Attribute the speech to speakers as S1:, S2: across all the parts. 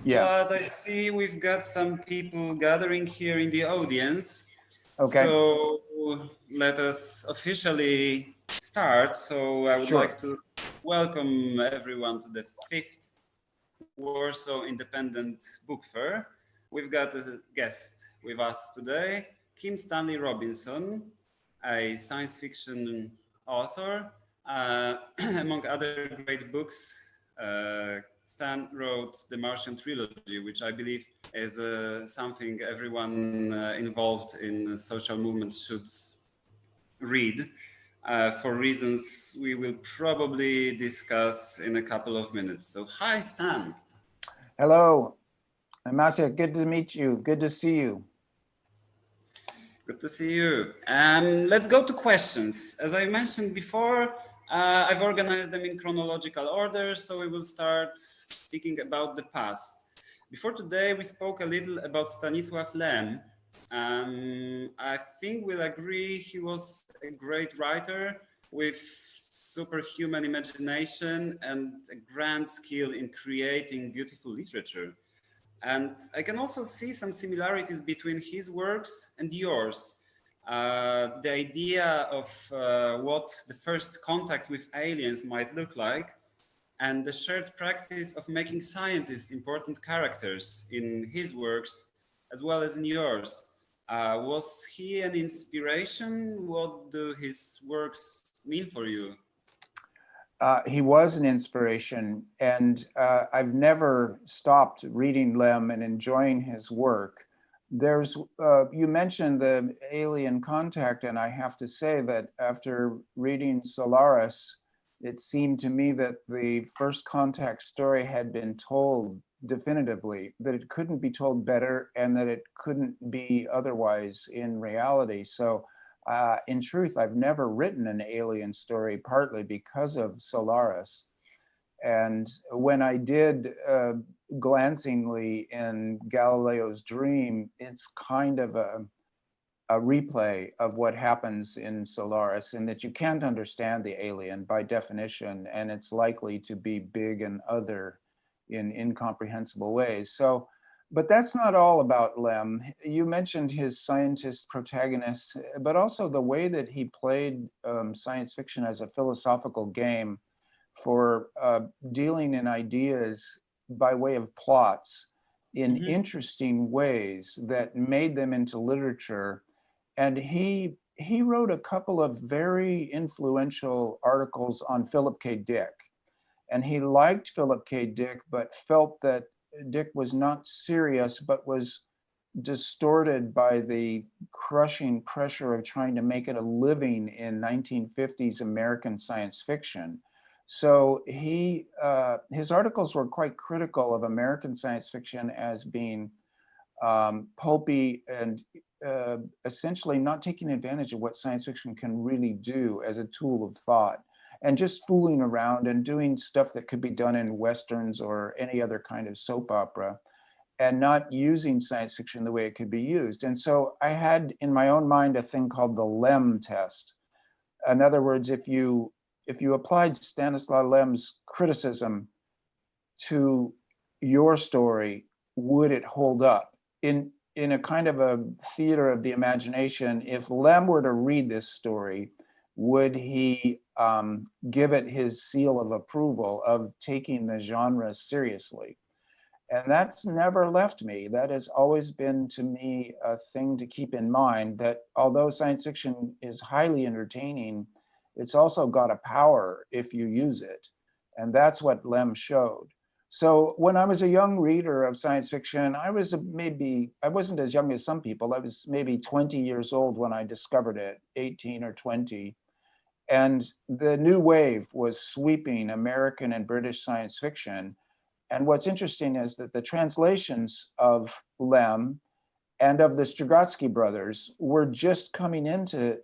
S1: Yeah.
S2: but I see we've got some people gathering here in the audience.
S1: Okay.
S2: So let us officially start. So I would
S1: Sure.
S2: like to welcome everyone to the fifth Warsaw Independent Book Fair. We've got a guest with us today, Kim Stanley Robinson, a science fiction author. Among other great books, Stan wrote the Martian trilogy, which I believe is something everyone involved in social movements should read for reasons we will probably discuss in a couple of minutes. So, hi, Stan.
S1: Hello, Amasia. Good to meet you. Good to see you.
S2: Good to see you. Let's go to questions. As I mentioned before, I've organized them in chronological order, so we will start speaking about the past. Before today, we spoke a little about Stanisław Lem. I think we'll agree he was a great writer with superhuman imagination and a grand skill in creating beautiful literature. And I can also see some similarities between his works and yours. The idea of what the first contact with aliens might look like, and the shared practice of making scientists important characters in his works as well as in yours. Was he an inspiration? What do his works mean for you?
S1: He was an inspiration, and I've never stopped reading Lem and enjoying his work. You mentioned the alien contact, and I have to say that after reading Solaris, it seemed to me that the first contact story had been told definitively, that it couldn't be told better, and that it couldn't be otherwise in reality. So in truth, I've never written an alien story, partly because of Solaris. And when I did glancingly in Galileo's Dream, it's kind of a replay of what happens in Solaris, in that you can't understand the alien by definition, and it's likely to be big and other in incomprehensible ways. So, but that's not all about Lem. You mentioned his scientist protagonist, but also the way that he played science fiction as a philosophical game for dealing in ideas by way of plots in
S2: Mhm.
S1: interesting ways that made them into literature. And he wrote a couple of very influential articles on Philip K. Dick. And he liked Philip K. Dick, but felt that Dick was not serious, but was distorted by the crushing pressure of trying to make it a living in 1950s American science fiction. So his articles were quite critical of American science fiction as being pulpy and essentially not taking advantage of what science fiction can really do as a tool of thought, and just fooling around and doing stuff that could be done in Westerns or any other kind of soap opera, and not using science fiction the way it could be used. And so I had in my own mind a thing called the Lem test. In other words, if you applied Stanislaw Lem's criticism to your story, would it hold up? In a kind of a theater of the imagination, if Lem were to read this story, would he give it his seal of approval of taking the genre seriously? And that's never left me. That has always been to me a thing to keep in mind, that although science fiction is highly entertaining, it's also got a power if you use it. And that's what Lem showed. So when I was a young reader of science fiction, I wasn't as young as some people. I was maybe 20 years old when I discovered it, 18 or 20. And the new wave was sweeping American and British science fiction. And what's interesting is that the translations of Lem and of the Strugatsky brothers were just coming into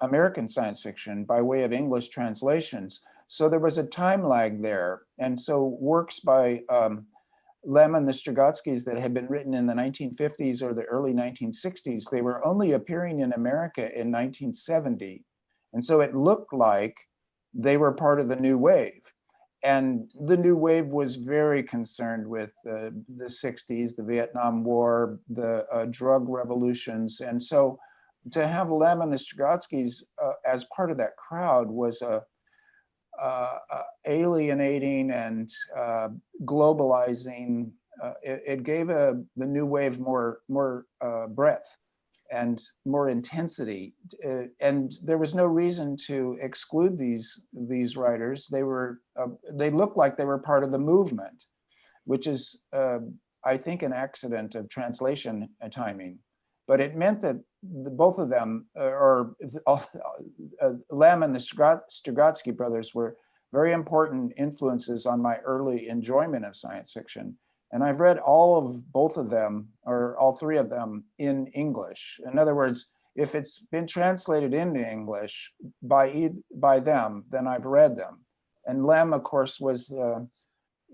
S1: American science fiction by way of English translations. So there was a time lag there. And so works by Lem and the Strugatskys that had been written in the 1950s or the early 1960s, they were only appearing in America in 1970. And so it looked like they were part of the new wave. And the new wave was very concerned with the 60s, the Vietnam War, the drug revolutions. And so to have Lem and the Strugatskys as part of that crowd was a alienating and globalizing. It gave the new wave more breadth and more intensity, and there was no reason to exclude these writers. They looked like they were part of the movement, which is I think an accident of translation timing. But it meant that both of them, Lem and the Strugatsky brothers, were very important influences on my early enjoyment of science fiction. And I've read both of them, or all three of them, in English. In other words, if it's been translated into English by them, then I've read them. And Lem, of course, was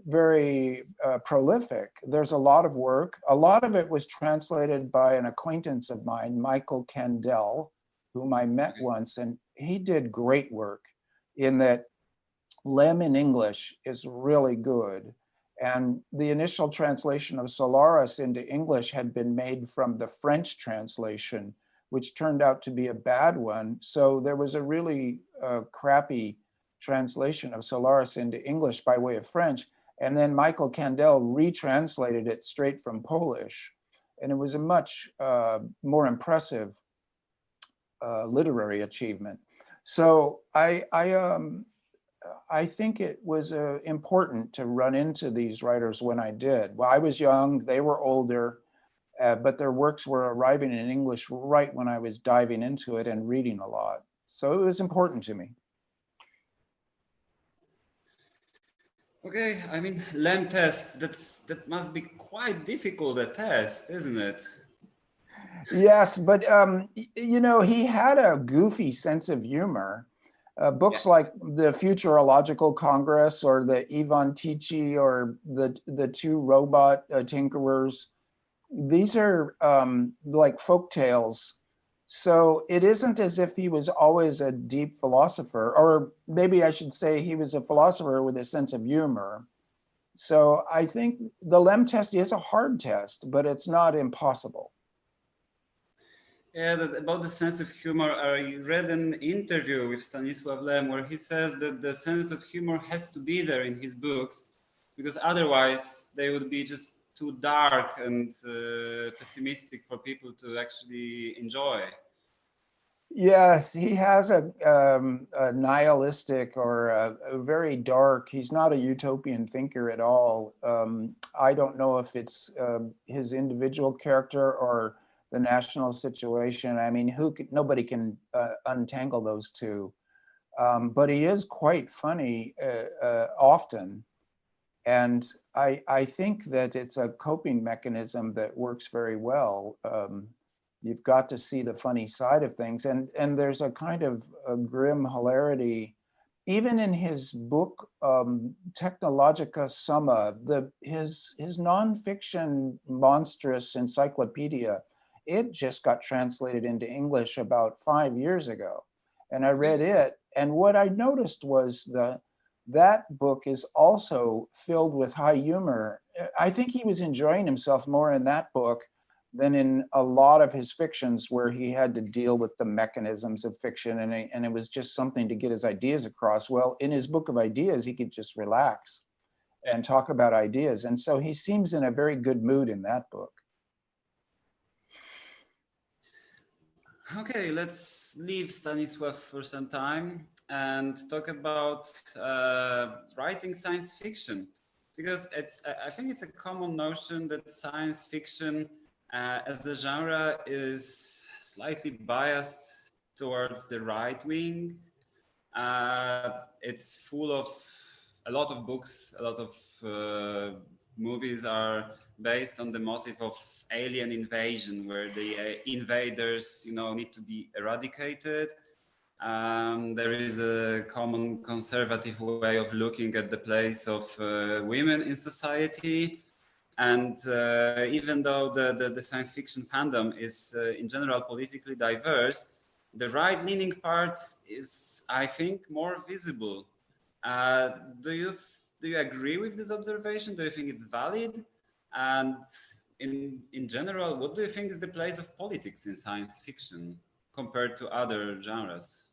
S1: very prolific. There's a lot of work. A lot of it was translated by an acquaintance of mine, Michael Kandel, whom I met once, and he did great work in that. Lem in English is really good. And the initial translation of Solaris into English had been made from the French translation, which turned out to be a bad one. So there was a really crappy translation of Solaris into English by way of French. And then Michael Kandel retranslated it straight from Polish. And it was a much more impressive literary achievement. So I think it was important to run into these writers when I did. Well, I was young, they were older, but their works were arriving in English right when I was diving into it and reading a lot. So it was important to me.
S2: Okay, I mean, Lem test, that must be quite difficult a test, isn't it?
S1: Yes, but you know, he had a goofy sense of humor. Books like the Futurological Congress or the Ivan Tichy or the two robot tinkerers, these are like folk tales. So it isn't as if he was always a deep philosopher, or maybe I should say he was a philosopher with a sense of humor. So I think the Lem test is a hard test, but it's not impossible.
S2: Yeah, about the sense of humor, I read an interview with Stanisław Lem where he says that the sense of humor has to be there in his books because otherwise they would be just too dark and pessimistic for people to actually enjoy.
S1: Yes, he has a nihilistic or a very dark, he's not a utopian thinker at all. I don't know if it's his individual character or the national situation. I mean, nobody can untangle those two. But he is quite funny often. And I think that it's a coping mechanism that works very well. You've got to see the funny side of things. And there's a kind of a grim hilarity, even in his book, Technologica Summa, his nonfiction monstrous encyclopedia, it just got translated into English about 5 years ago. And I read it. And what I noticed was that book is also filled with high humor. I think he was enjoying himself more in that book than in a lot of his fictions where he had to deal with the mechanisms of fiction and it was just something to get his ideas across. Well, in his book of ideas, he could just relax and talk about ideas. And so he seems in a very good mood in that book.
S2: Okay, let's leave Stanisław for some time and talk about writing science fiction because I think it's a common notion that science fiction as a genre is slightly biased towards the right wing. It's full of a lot of books, a lot of movies are based on the motive of alien invasion, where the invaders, need to be eradicated. There is a common conservative way of looking at the place of women in society. And even though the science fiction fandom is in general politically diverse, the right-leaning part is, I think, more visible. Uh, do you do you agree with this observation? Do you think it's valid? And in general, what do you think is the place of politics in science fiction compared to other genres?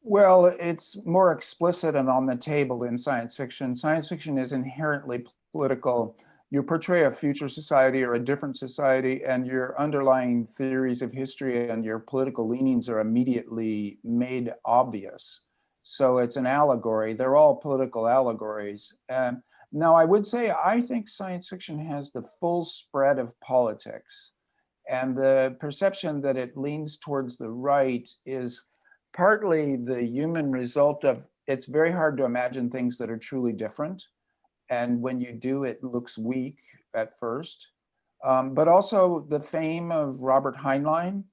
S1: Well, it's more explicit and on the table in science fiction. Science fiction is inherently political. You portray a future society or a different society, and your underlying theories of history and your political leanings are immediately made obvious. So it's an allegory. They're all political allegories. Now, I would say I think science fiction has the full spread of politics. And the perception that it leans towards the right is partly the human result of it's very hard to imagine things that are truly different. And when you do, it looks weak at first. But also the fame of Robert Heinlein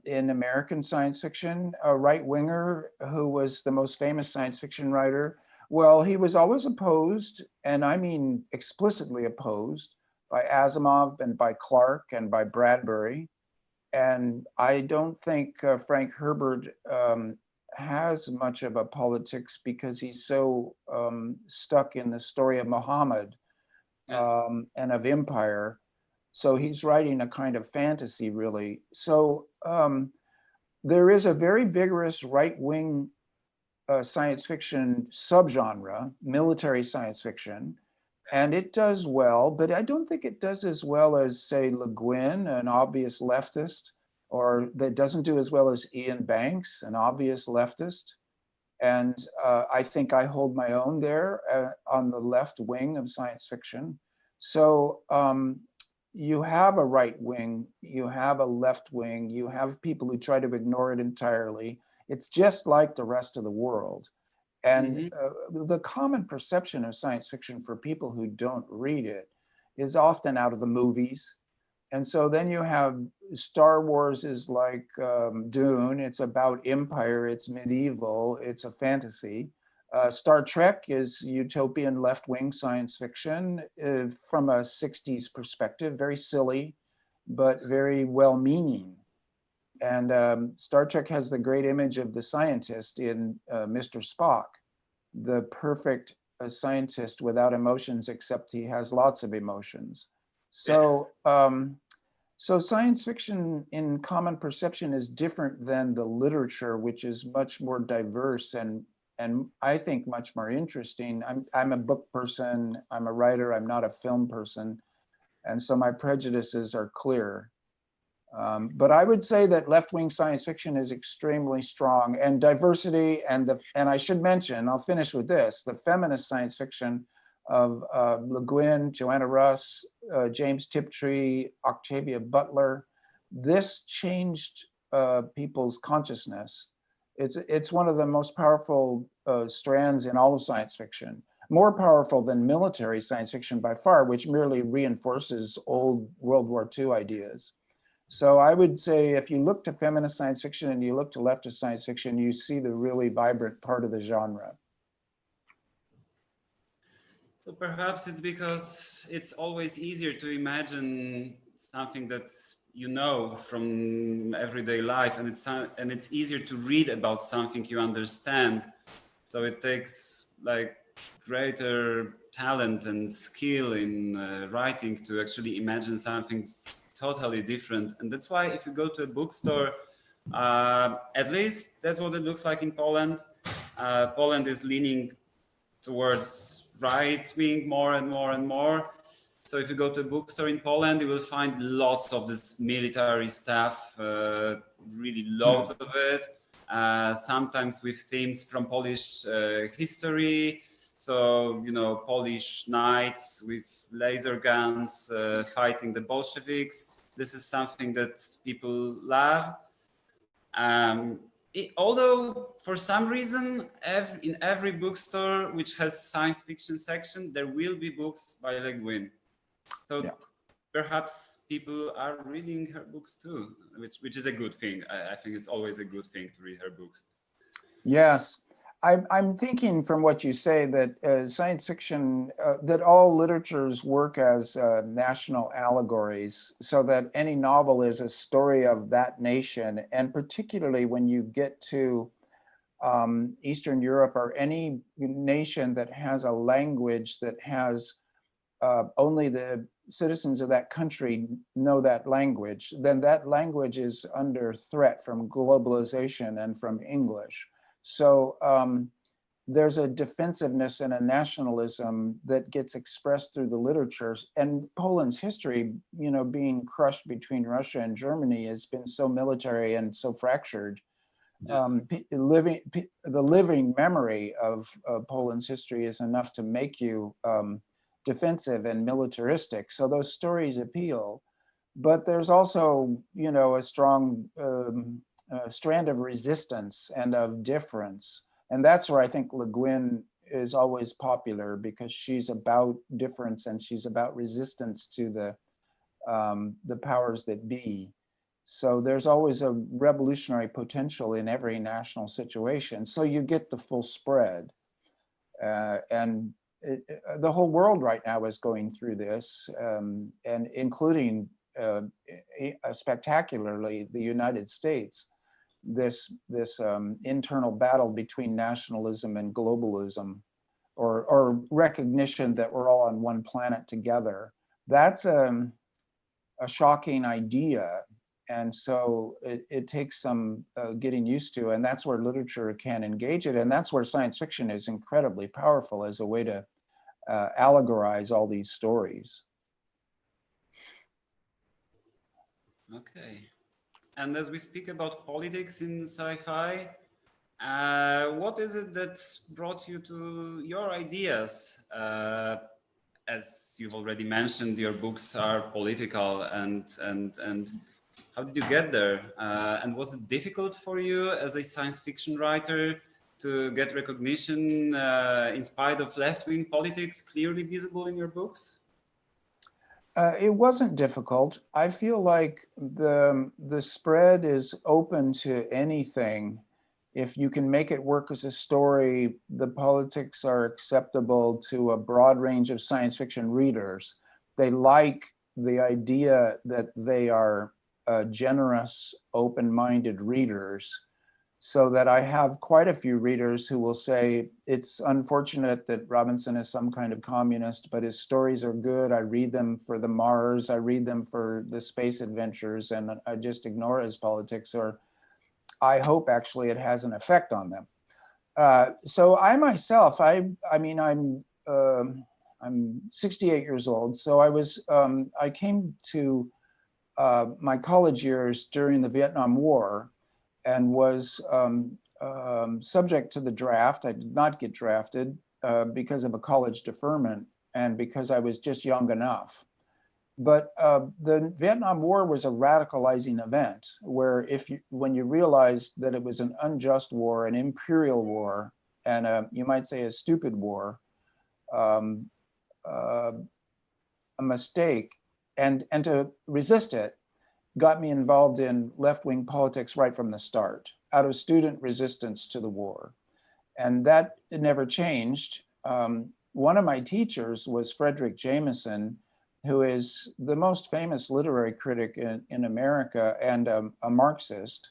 S1: in American science fiction, a right winger who was the most famous science fiction writer. Well, he was always opposed, and I mean explicitly opposed, by Asimov and by Clarke and by Bradbury. And I don't think Frank Herbert has much of a politics because he's so stuck in the story of Muhammad and of empire. So he's writing a kind of fantasy, really. So there is a very vigorous right-wing science fiction subgenre, military science fiction, and it does well, but I don't think it does as well as, say, Le Guin, an obvious leftist, or that doesn't do as well as Ian Banks, an obvious leftist. And I think I hold my own there on the left wing of science fiction. So you have a right wing, you have a left wing, you have people who try to ignore it entirely. It's just like the rest of the world. And
S2: Mm-hmm.
S1: the common perception of science fiction for people who don't read it is often out of the movies. And so then you have Star Wars is like Dune. It's about empire. It's medieval. It's a fantasy. Star Trek is utopian left-wing science fiction from a 60s perspective, very silly, but very well-meaning. And Star Trek has the great image of the scientist in Mr. Spock, the perfect scientist without emotions, except he has lots of emotions.
S2: Yeah.
S1: So, so science fiction in common perception is different than the literature, which is much more diverse and I think much more interesting. I'm a book person. I'm a writer. I'm not a film person, and so my prejudices are clear. But I would say that left-wing science fiction is extremely strong, and diversity, and I should mention, I'll finish with this, the feminist science fiction of Le Guin, Joanna Russ, James Tiptree, Octavia Butler. This changed people's consciousness. It's one of the most powerful strands in all of science fiction, more powerful than military science fiction by far, which merely reinforces old World War II ideas. So I would say if you look to feminist science fiction and you look to leftist science fiction, you see the really vibrant part of the genre.
S2: So perhaps it's because it's always easier to imagine something that you know from everyday life, and it's easier to read about something you understand. So it takes like greater talent and skill in writing to actually imagine something totally different. And that's why if you go to a bookstore, at least that's what it looks like in Poland. Poland is leaning towards right wing more and more and more. So if you go to a bookstore in Poland, you will find lots of this military stuff, really loads of it. Sometimes with themes from Polish history. So, you know, Polish knights with laser guns fighting the Bolsheviks. This is something that people love. Although for some reason, in every bookstore which has science fiction section, there will be books by Le Guin. So yeah, perhaps people are reading her books too, which is a good thing. I think it's always a good thing to read her books.
S1: Yes. I'm thinking from what you say that science fiction, that all literatures work as national allegories, so that any novel is a story of that nation. And particularly when you get to Eastern Europe, or any nation that has a language that has only the citizens of that country know that language, then that language is under threat from globalization and from English. So there's a defensiveness and a nationalism that gets expressed through the literatures. And Poland's history, you know, being crushed between Russia and Germany, has been so military and so fractured. The living memory of Poland's history is enough to make you defensive and militaristic. So those stories appeal, but there's also, you know, a strong strand of resistance and of difference. And that's where I think Le Guin is always popular, because she's about difference and she's about resistance to the powers that be. So there's always a revolutionary potential in every national situation. So you get the full spread. The whole world right now is going through this, and including spectacularly the United States, this internal battle between nationalism and globalism, or recognition that we're all on one planet together. That's a shocking idea. And so it takes some getting used to, and that's where literature can engage it. And that's where science fiction is incredibly powerful as a way to allegorize all these stories.
S2: Okay. And as we speak about politics in sci-fi, what is it that brought you to your ideas? As you've already mentioned, your books are political, and how did you get there? And was it difficult for you as a science fiction writer to get recognition in spite of left-wing politics clearly visible in your books?
S1: It wasn't difficult. I feel like the spread is open to anything. If you can make it work as a story, the politics are acceptable to a broad range of science fiction readers. They like the idea that they are generous, open-minded readers, so that I have quite a few readers who will say, it's unfortunate that Robinson is some kind of communist, but his stories are good. I read them for the Mars, I read them for the space adventures, and I just ignore his politics, or I hope actually it has an effect on them. So I myself, I mean, I'm 68 years old. So I came to my college years during the Vietnam War, and was subject to the draft. I did not get drafted because of a college deferment and because I was just young enough. But the Vietnam War was a radicalizing event where when you realized that it was an unjust war, an imperial war, and you might say a stupid war, a mistake, and to resist it got me involved in left-wing politics right from the start, out of student resistance to the war. And that never changed. One of my teachers was Frederick Jameson, who is the most famous literary critic in America and a Marxist.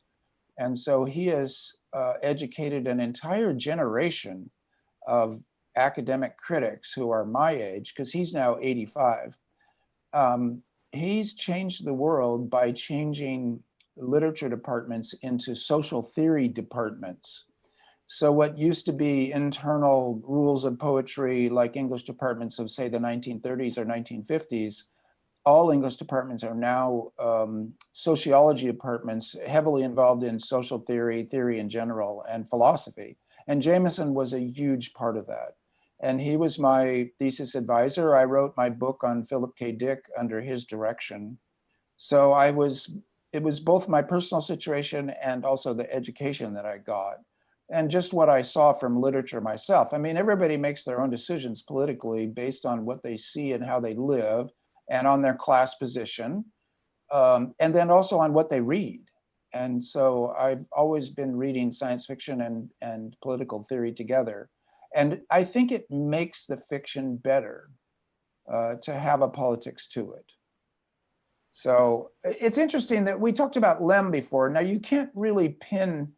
S1: And so he has educated an entire generation of academic critics who are my age, because he's now 85. He's changed the world by changing literature departments into social theory departments. So what used to be internal rules of poetry, like English departments of, say, the 1930s or 1950s, all English departments are now sociology departments, heavily involved in social theory, theory in general, and philosophy. And Jameson was a huge part of that. And he was my thesis advisor. I wrote my book on Philip K. Dick under his direction. So it was both my personal situation and also the education that I got, and just what I saw from literature myself. I mean, everybody makes their own decisions politically based on what they see and how they live, and on their class position, and then also on what they read. And so I've always been reading science fiction and political theory together. And I think it makes the fiction better to have a politics to it. So it's interesting that we talked about Lem before. Now, you can't really pin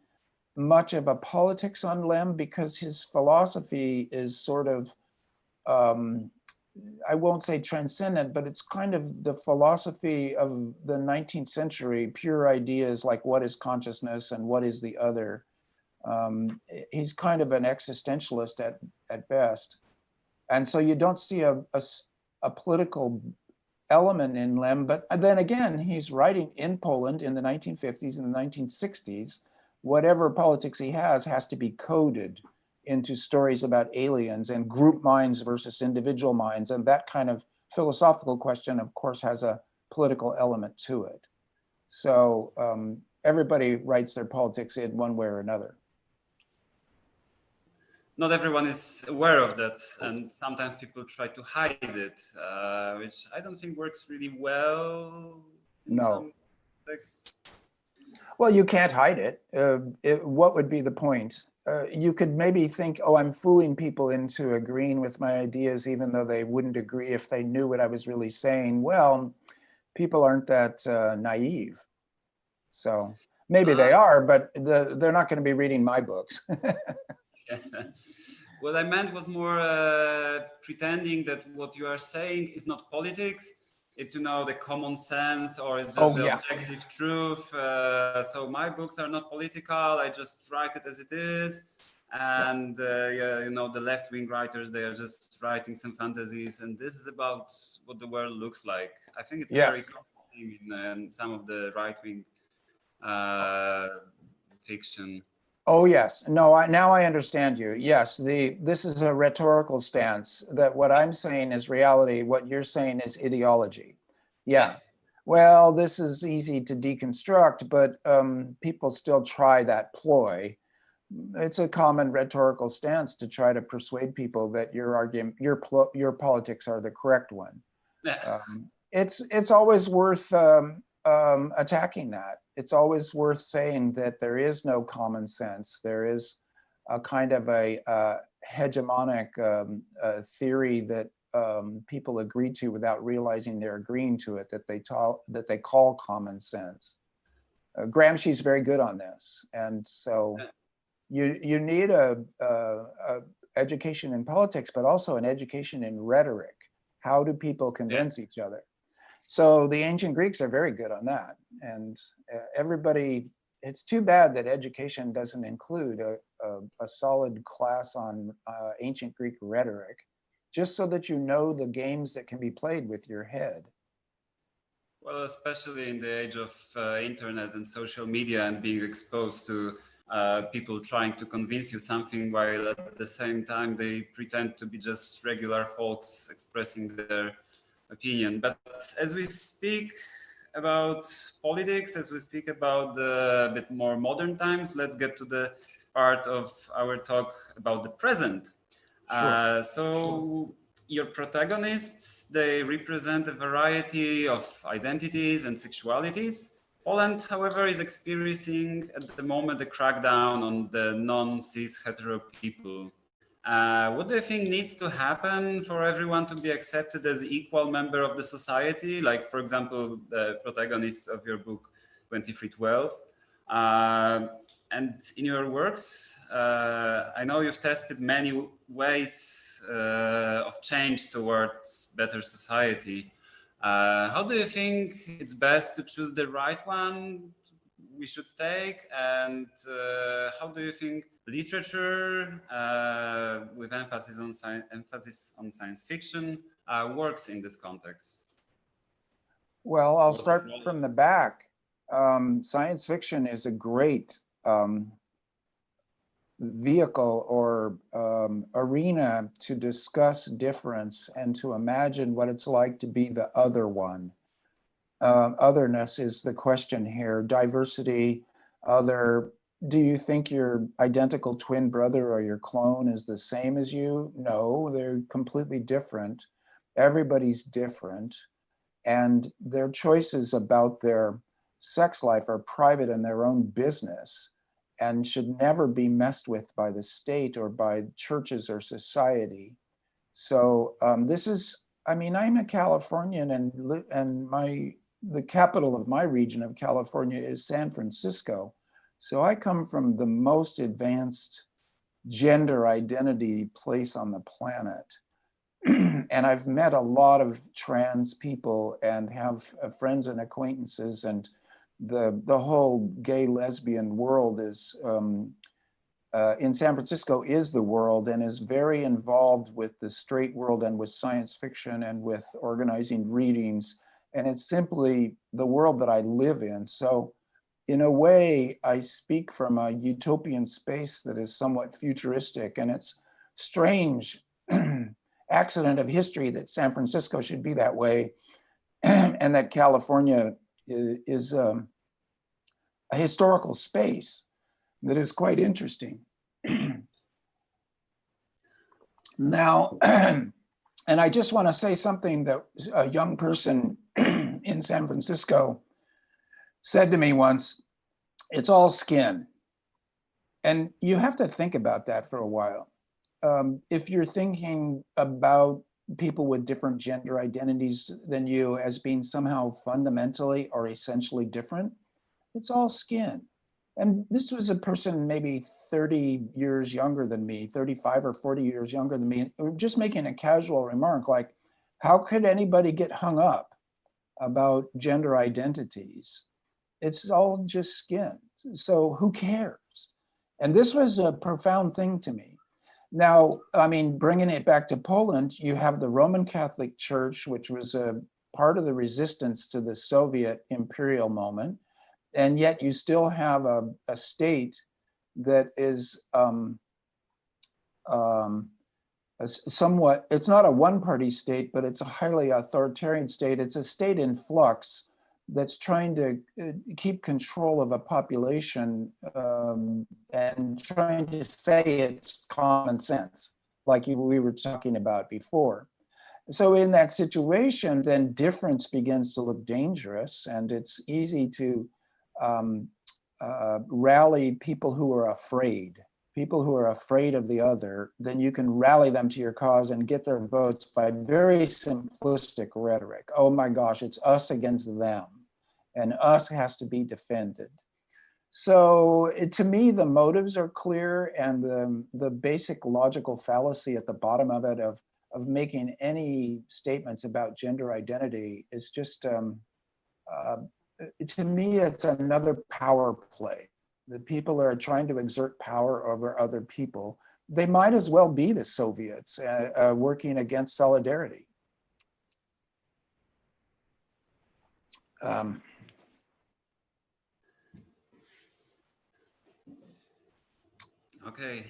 S1: much of a politics on Lem because his philosophy is sort of, I won't say transcendent, but it's kind of the philosophy of the 19th century, pure ideas like what is consciousness and what is the other. He's kind of an existentialist at best. And so you don't see a political element in Lem, but then again, he's writing in Poland in the 1950s and the 1960s. Whatever politics he has to be coded into stories about aliens and group minds versus individual minds. And that kind of philosophical question, of course, has a political element to it. So everybody writes their politics in one way or another.
S2: Not everyone is aware of that, and sometimes people try to hide it, which I don't think works really well in some contexts.
S1: Well, you can't hide it. What would be the point? You could maybe think, oh, I'm fooling people into agreeing with my ideas, even though they wouldn't agree if they knew what I was really saying. Well, people aren't that naive. So maybe they are, but they're not going to be reading my books.
S2: What I meant was more pretending that what you are saying is not politics. It's, you know, the common sense, or it's just the objective truth. So my books are not political. I just write it as it is. And yeah, you know, the left-wing writers, they are just writing some fantasies. And this is about what the world looks like. I think it's a very common thing in some of the right-wing fiction.
S1: Oh, yes. No, now I understand you. Yes, this is a rhetorical stance that what I'm saying is reality. What you're saying is ideology. Yeah. Well, this is easy to deconstruct, but people still try that ploy. It's a common rhetorical stance to try to persuade people that your argument, your politics are the correct one. It's always worth attacking that. It's always worth saying that there is no common sense. There is a kind of a hegemonic theory that people agree to without realizing they're agreeing to it, that they call common sense. Gramsci's very good on this, and so you need a education in politics, but also an education in rhetoric. How do people convince each other? So the ancient Greeks are very good on that. And everybody, it's too bad that education doesn't include a solid class on ancient Greek rhetoric, just so that you know the games that can be played with your head.
S2: Well, especially in the age of internet and social media and being exposed to people trying to convince you something while at the same time they pretend to be just regular folks expressing their opinion. But as we speak about politics, as we speak about the bit more modern times, let's get to the part of our talk about the present. Your protagonists, they represent a variety of identities and sexualities. Poland, however, is experiencing at the moment a crackdown on the non-cis hetero people. What do you think needs to happen for everyone to be accepted as equal member of the society? Like, for example, the protagonists of your book, 2312. And in your works, I know you've tested many ways of change towards better society. How do you think it's best to choose the right one we should take? And how do you think literature with emphasis on science fiction works in this context?
S1: Well, I'll start from the back. Science fiction is a great vehicle or arena to discuss difference and to imagine what it's like to be the other one. Otherness is the question here. Diversity, other. Do you think your identical twin brother or your clone is the same as you? No, they're completely different. Everybody's different. And their choices about their sex life are private and their own business and should never be messed with by the state or by churches or society. So this is, I mean, I'm a Californian, and the capital of my region of California is San Francisco. So I come from the most advanced gender identity place on the planet. And I've met a lot of trans people and have friends and acquaintances, and the whole gay lesbian world is in San Francisco is the world, and is very involved with the straight world and with science fiction and with organizing readings. And it's simply the world that I live in. So in a way, I speak from a utopian space that is somewhat futuristic, and it's strange accident of history that San Francisco should be that way, and that California is a historical space that is quite interesting. Now, and I just want to say something that a young person in San Francisco said to me once: it's all skin. And you have to think about that for a while. If you're thinking about people with different gender identities than you as being somehow fundamentally or essentially different, it's all skin. And this was a person maybe 30 years younger than me, 35 or 40 years younger than me, just making a casual remark like, how could anybody get hung up about gender identities? It's all just skin. So who cares? And this was a profound thing to me. Now, I mean, bringing it back to Poland, you have the Roman Catholic Church, which was a part of the resistance to the Soviet imperial moment. And yet you still have a state that is somewhat, it's not a one-party state, but it's a highly authoritarian state. It's a state in flux that's trying to keep control of a population and trying to say it's common sense, like we were talking about before. So in that situation, then difference begins to look dangerous, and it's easy to rally people who are afraid of the other. Then you can rally them to your cause and get their votes by very simplistic rhetoric. Oh my gosh, it's us against them, and us has to be defended. So to me, the motives are clear, and the basic logical fallacy at the bottom of it of making any statements about gender identity is just, to me, it's another power play. The people are trying to exert power over other people. They might as well be the Soviets working against solidarity.
S2: Okay.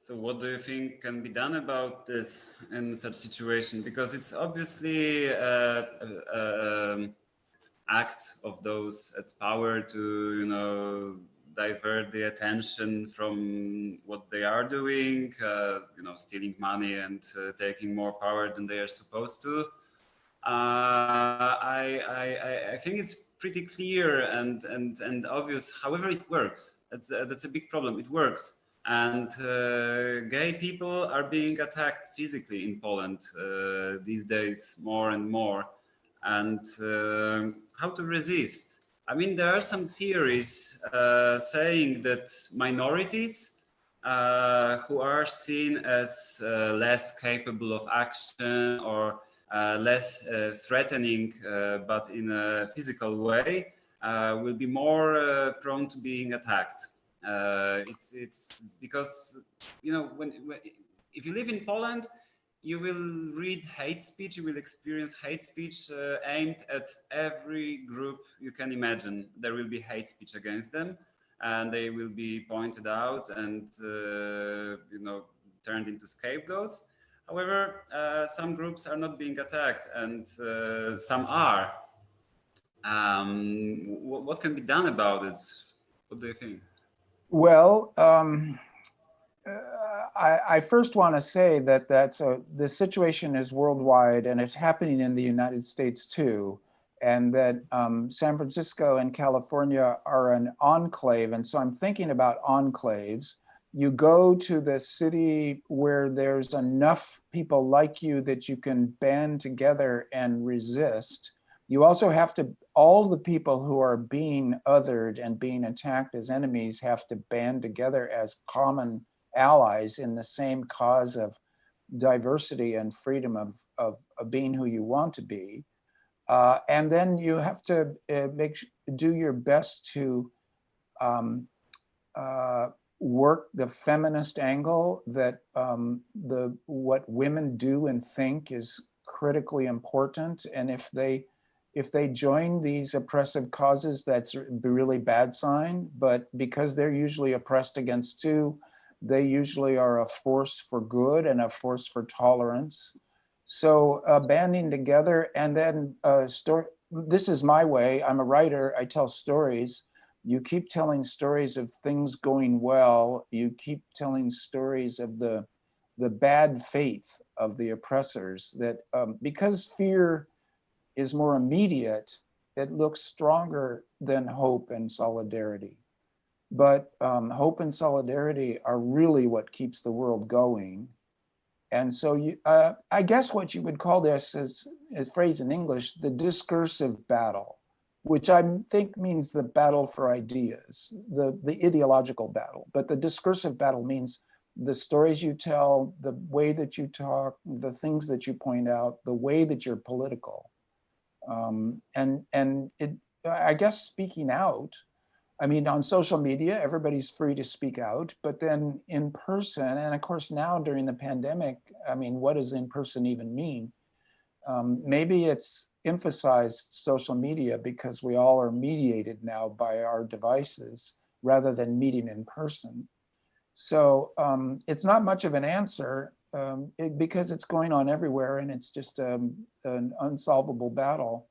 S2: So what do you think can be done about this in such situation? Because it's obviously an act of those at power to, you know, divert the attention from what they are doing, you know, stealing money and taking more power than they are supposed to. I think it's pretty clear and obvious. However, it works. That's a big problem. It works, and gay people are being attacked physically in Poland these days more and more. And how to resist? I mean, there are some theories saying that minorities who are seen as less capable of action or less threatening, but in a physical way, will be more prone to being attacked. It's because, you know, if you live in Poland, you will read hate speech, you will experience hate speech aimed at every group you can imagine. There will be hate speech against them, and they will be pointed out and you know, turned into scapegoats. However, some groups are not being attacked, and some are. What can be done about it? What do you think?
S1: Well, I first want to say that the situation is worldwide, and it's happening in the United States too, and that San Francisco and California are an enclave. And so I'm thinking about enclaves. You go to the city where there's enough people like you that you can band together and resist. You also have to, all the people who are being othered and being attacked as enemies have to band together as common allies in the same cause of diversity and freedom of being who you want to be. And then you have to do your best to um, work the feminist angle that what women do and think is critically important. And if they join these oppressive causes, that's the really bad sign. But because they're usually oppressed against too, they usually are a force for good and a force for tolerance. So banding together, and then this is my way. I'm a writer. I tell stories. You keep telling stories of things going well. You keep telling stories of the bad faith of the oppressors. That because fear is more immediate, it looks stronger than hope and solidarity. But hope and solidarity are really what keeps the world going. And so I guess what you would call this is phrased in English, the discursive battle, which I think means the battle for ideas, the ideological battle. But the discursive battle means the stories you tell, the way that you talk, the things that you point out, the way that you're political. And it, I guess speaking out, I mean, on social media, everybody's free to speak out, but then in person, and of course now during the pandemic, I mean, what does in person even mean? Maybe it's emphasized social media because we all are mediated now by our devices rather than meeting in person. So it's not much of an answer because it's going on everywhere and it's just an unsolvable battle.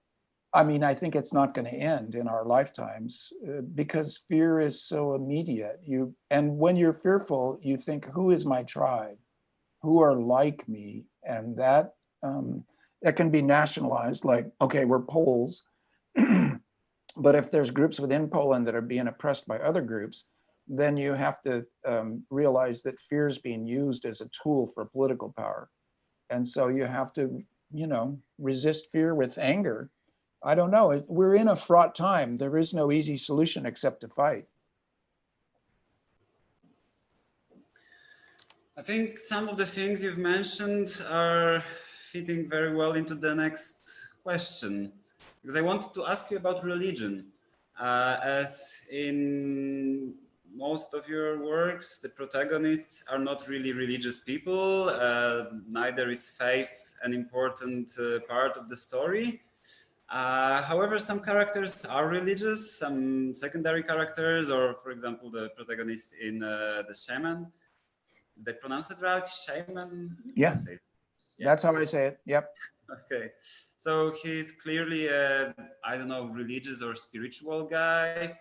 S1: I mean, I think it's not going to end in our lifetimes because fear is so immediate. And when you're fearful, you think, who is my tribe? Who are like me? And that can be nationalized, like, okay, we're Poles. But if there's groups within Poland that are being oppressed by other groups, then you have to realize that fear is being used as a tool for political power. And so you have to, resist fear with anger. I don't know. We're in a fraught time. There is no easy solution except to fight.
S2: I think some of the things you've mentioned are fitting very well into the next question, because I wanted to ask you about religion. As in most of your works, the protagonists are not really religious people, neither is faith an important part of the story. However, some characters are religious, some secondary characters, or for example, the protagonist in The Shaman. They pronounce it right? Shaman?
S1: Yeah, that's how I say it. Yep.
S2: Okay. So he's clearly a, I don't know, religious or spiritual guy.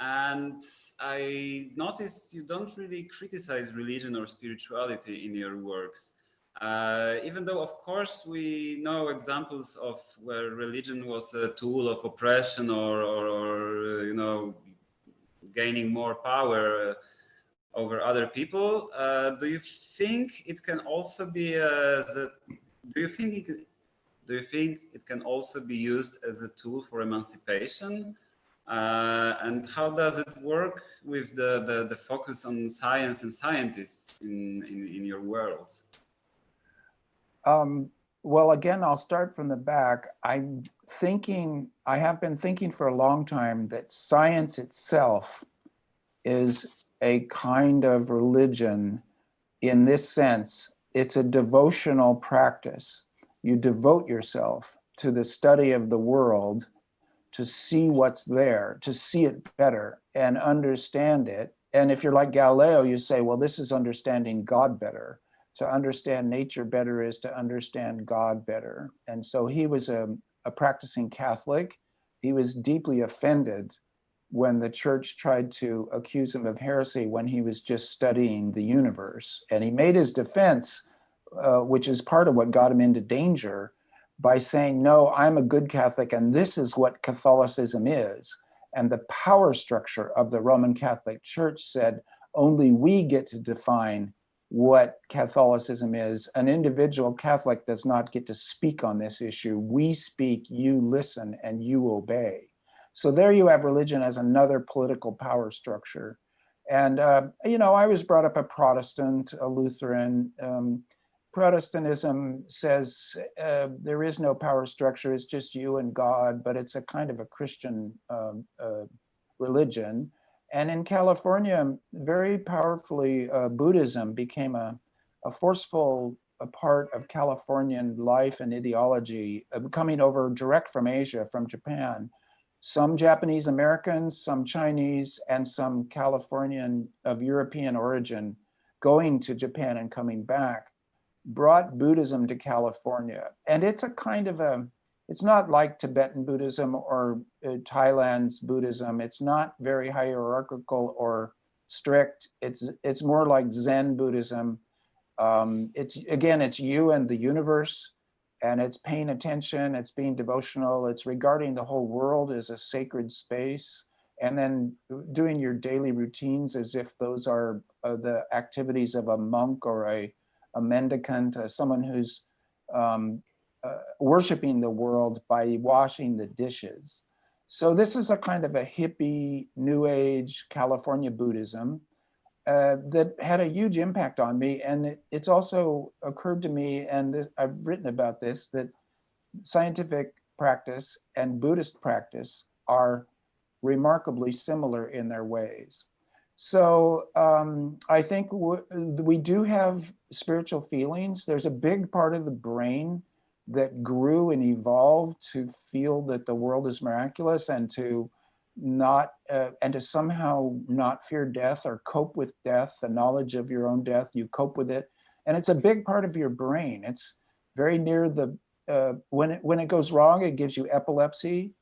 S2: And I noticed you don't really criticize religion or spirituality in your works. Even though, of course, we know examples of where religion was a tool of oppression or gaining more power over other people. Do you think it can also be do you think it can also be used as a tool for emancipation? And how does it work with the focus on science and scientists in your world?
S1: Well, again, I'll start from the back. I have been thinking for a long time that science itself is a kind of religion in this sense. It's a devotional practice. You devote yourself to the study of the world, to see what's there, to see it better and understand it. And if you're like Galileo, you say, well, this is understanding God better. To understand nature better is to understand God better. And so he was a practicing Catholic. He was deeply offended when the church tried to accuse him of heresy when he was just studying the universe. And he made his defense, which is part of what got him into danger, by saying, no, I'm a good Catholic, and this is what Catholicism is. And the power structure of the Roman Catholic Church said, only we get to define what Catholicism is. An individual Catholic does not get to speak on this issue. We speak, you listen, and you obey. So there you have religion as another political power structure. And, I was brought up a Protestant, a Lutheran. Protestantism says there is no power structure, it's just you and God, but it's a kind of a Christian religion. And in California, very powerfully, Buddhism became a forceful part of Californian life and ideology, coming over direct from Asia, from Japan. Some Japanese Americans, some Chinese, and some Californian of European origin going to Japan and coming back brought Buddhism to California. And it's a kind of it's not like Tibetan Buddhism or Thailand's Buddhism. It's not very hierarchical or strict. It's more like Zen Buddhism. It's you and the universe, and it's paying attention, it's being devotional, it's regarding the whole world as a sacred space, and then doing your daily routines as if those are the activities of a monk or a mendicant, someone who's worshiping the world by washing the dishes. So this is a kind of a hippie, new age California Buddhism that had a huge impact on me. And it's also occurred to me, and I've written about this, that scientific practice and Buddhist practice are remarkably similar in their ways. So I think we do have spiritual feelings. There's a big part of the brain that grew and evolved to feel that the world is miraculous and to somehow not fear death or cope with death, the knowledge of your own death, you cope with it. And it's a big part of your brain. It's very near the, when it goes wrong, it gives you epilepsy.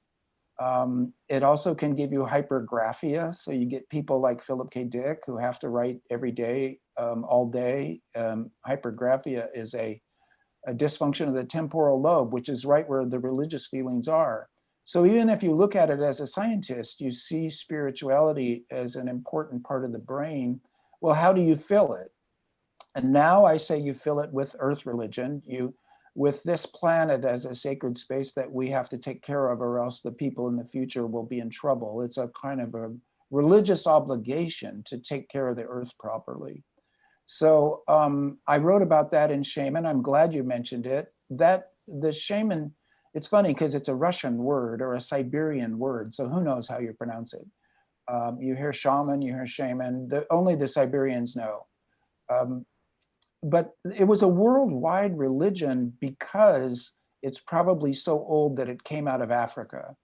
S1: It also can give you hypergraphia. So you get people like Philip K. Dick who have to write every day, all day. Hypergraphia is a dysfunction of the temporal lobe, which is right where the religious feelings are. So even if you look at it as a scientist, you see spirituality as an important part of the brain. Well, how do you fill it? And now I say you fill it with earth religion, with this planet as a sacred space that we have to take care of, or else the people in the future will be in trouble. It's a kind of a religious obligation to take care of the earth properly. So I wrote about that in Shaman. I'm glad you mentioned it. That the Shaman, it's funny because it's a Russian word or a Siberian word, so who knows how you pronounce it. You hear shaman, you hear shaman, only the Siberians know. But it was a worldwide religion because it's probably so old that it came out of Africa.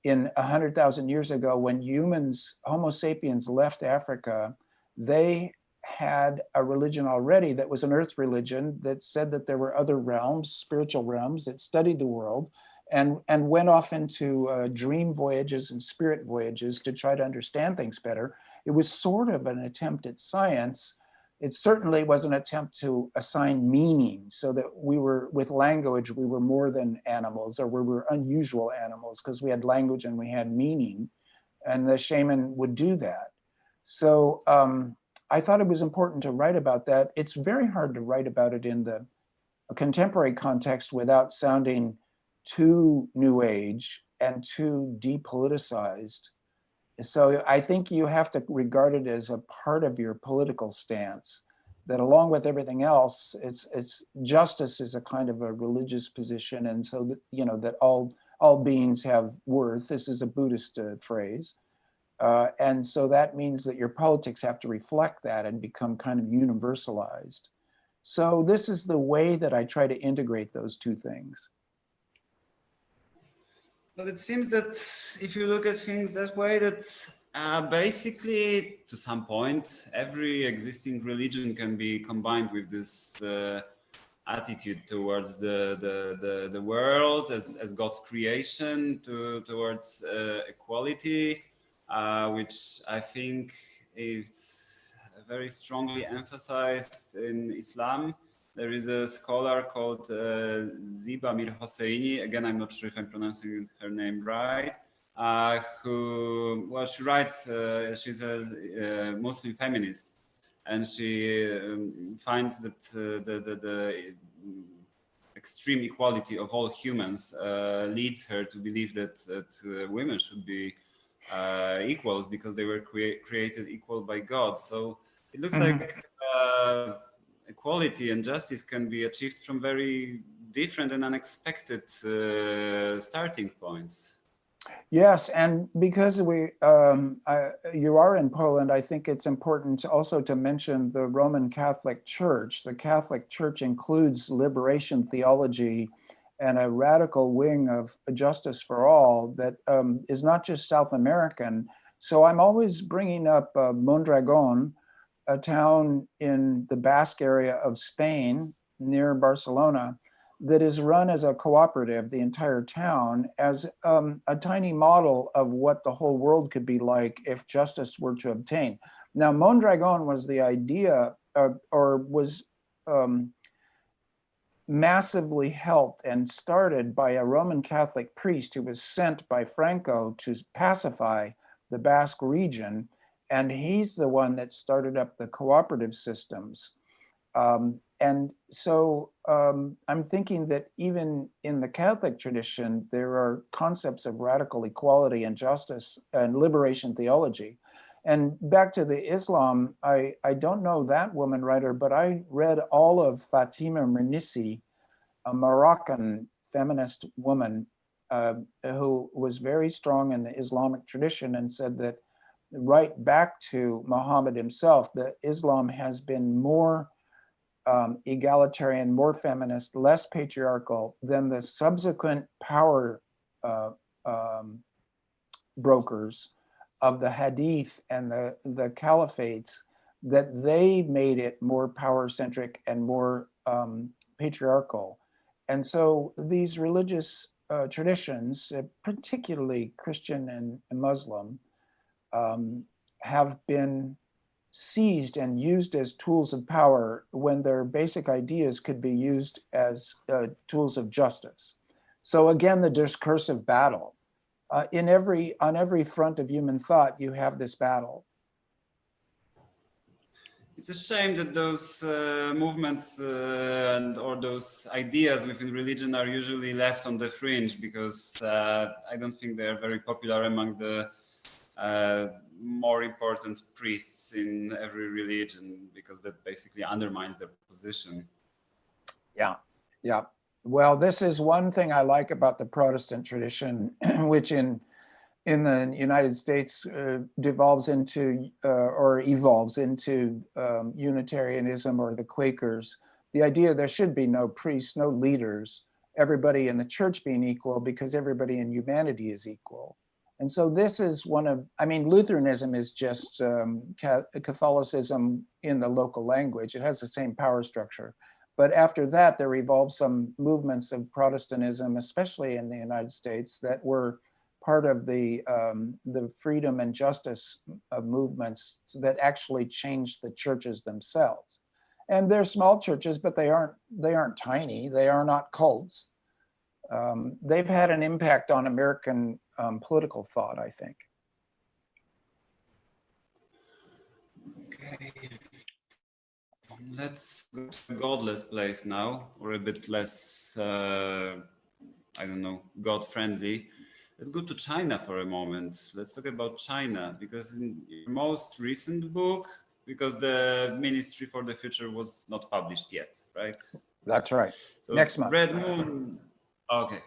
S1: In 100,000 years ago, when humans, Homo sapiens, left Africa, they had a religion already that was an earth religion that said that there were other realms, spiritual realms, that studied the world and went off into dream voyages and spirit voyages to try to understand things better. It was sort of an attempt at science. It certainly was an attempt to assign meaning so that we were, with language, we were more than animals, or we were unusual animals because we had language and we had meaning, and the shaman would do that. So I thought it was important to write about that. It's very hard to write about it in the contemporary context without sounding too new age and too depoliticized. So I think you have to regard it as a part of your political stance, that along with everything else, it's justice is a kind of a religious position. And so that, that all beings have worth. This is a Buddhist phrase. And so that means that your politics have to reflect that and become kind of universalized. So this is the way that I try to integrate those two things.
S2: But it seems that if you look at things that way, that basically, to some point, every existing religion can be combined with this attitude towards the world as God's creation, towards equality, which I think is very strongly emphasized in Islam. There is a scholar called Ziba Mir Hosseini. Again, I'm not sure if I'm pronouncing her name right. She writes, she's a Muslim feminist. and she finds that the extreme equality of all humans leads her to believe that women should be equals because they were created equal by God. So it looks like equality and justice can be achieved from very different and unexpected starting points.
S1: Yes, and because you are in Poland, I think it's important also to mention the Roman Catholic Church. The Catholic Church includes liberation theology and a radical wing of justice for all that is not just South American. So I'm always bringing up Mondragon, a town in the Basque area of Spain near Barcelona, that is run as a cooperative, the entire town, as a tiny model of what the whole world could be like if justice were to obtain. Now, Mondragon was the idea, or was massively helped and started by a Roman Catholic priest who was sent by Franco to pacify the Basque region. And he's the one that started up the cooperative systems. And so I'm thinking that even in the Catholic tradition, there are concepts of radical equality and justice and liberation theology. And back to the Islam, I don't know that woman writer, but I read all of Fatima Mernissi, a Moroccan feminist woman who was very strong in the Islamic tradition and said that right back to Muhammad himself, that Islam has been more egalitarian, more feminist, less patriarchal than the subsequent power brokers of the Hadith and the caliphates, that they made it more power-centric and more patriarchal. And so these religious traditions, particularly Christian and Muslim, have been seized and used as tools of power when their basic ideas could be used as tools of justice. So again, the discursive battle. On every front of human thought, you have this battle.
S2: It's a shame that those movements or those ideas within religion are usually left on the fringe, because I don't think they are very popular among the more important priests in every religion, because that basically undermines their position.
S1: Yeah, yeah. Well, this is one thing I like about the Protestant tradition, which in the United States devolves into or evolves into Unitarianism or the Quakers. The idea there should be no priests, no leaders, everybody in the church being equal because everybody in humanity is equal. And so this is one of, I mean, Lutheranism is just Catholicism in the local language. It has the same power structure. But after that, there evolved some movements of Protestantism, especially in the United States, that were part of the freedom and justice movements that actually changed the churches themselves. And they're small churches, but they aren't tiny. They are not cults. They've had an impact on American political thought, I think.
S2: Okay. Let's go to a godless place now, or a bit less, I don't know, God-friendly. Let's go to China for a moment. Let's talk about China, because in your most recent book, because the Ministry for the Future was not published yet, right?
S1: That's right.
S2: So
S1: next month.
S2: Red Moon, okay.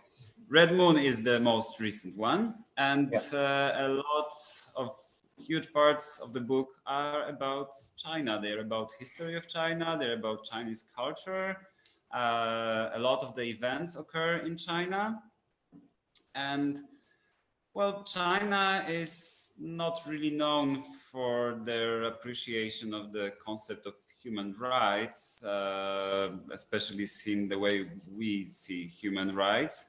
S2: Red Moon is the most recent one, and a lot of huge parts of the book are about China. They're about history of China. They're about Chinese culture. A lot of the events occur in China. And well, China is not really known for their appreciation of the concept of human rights, especially seeing the way we see human rights.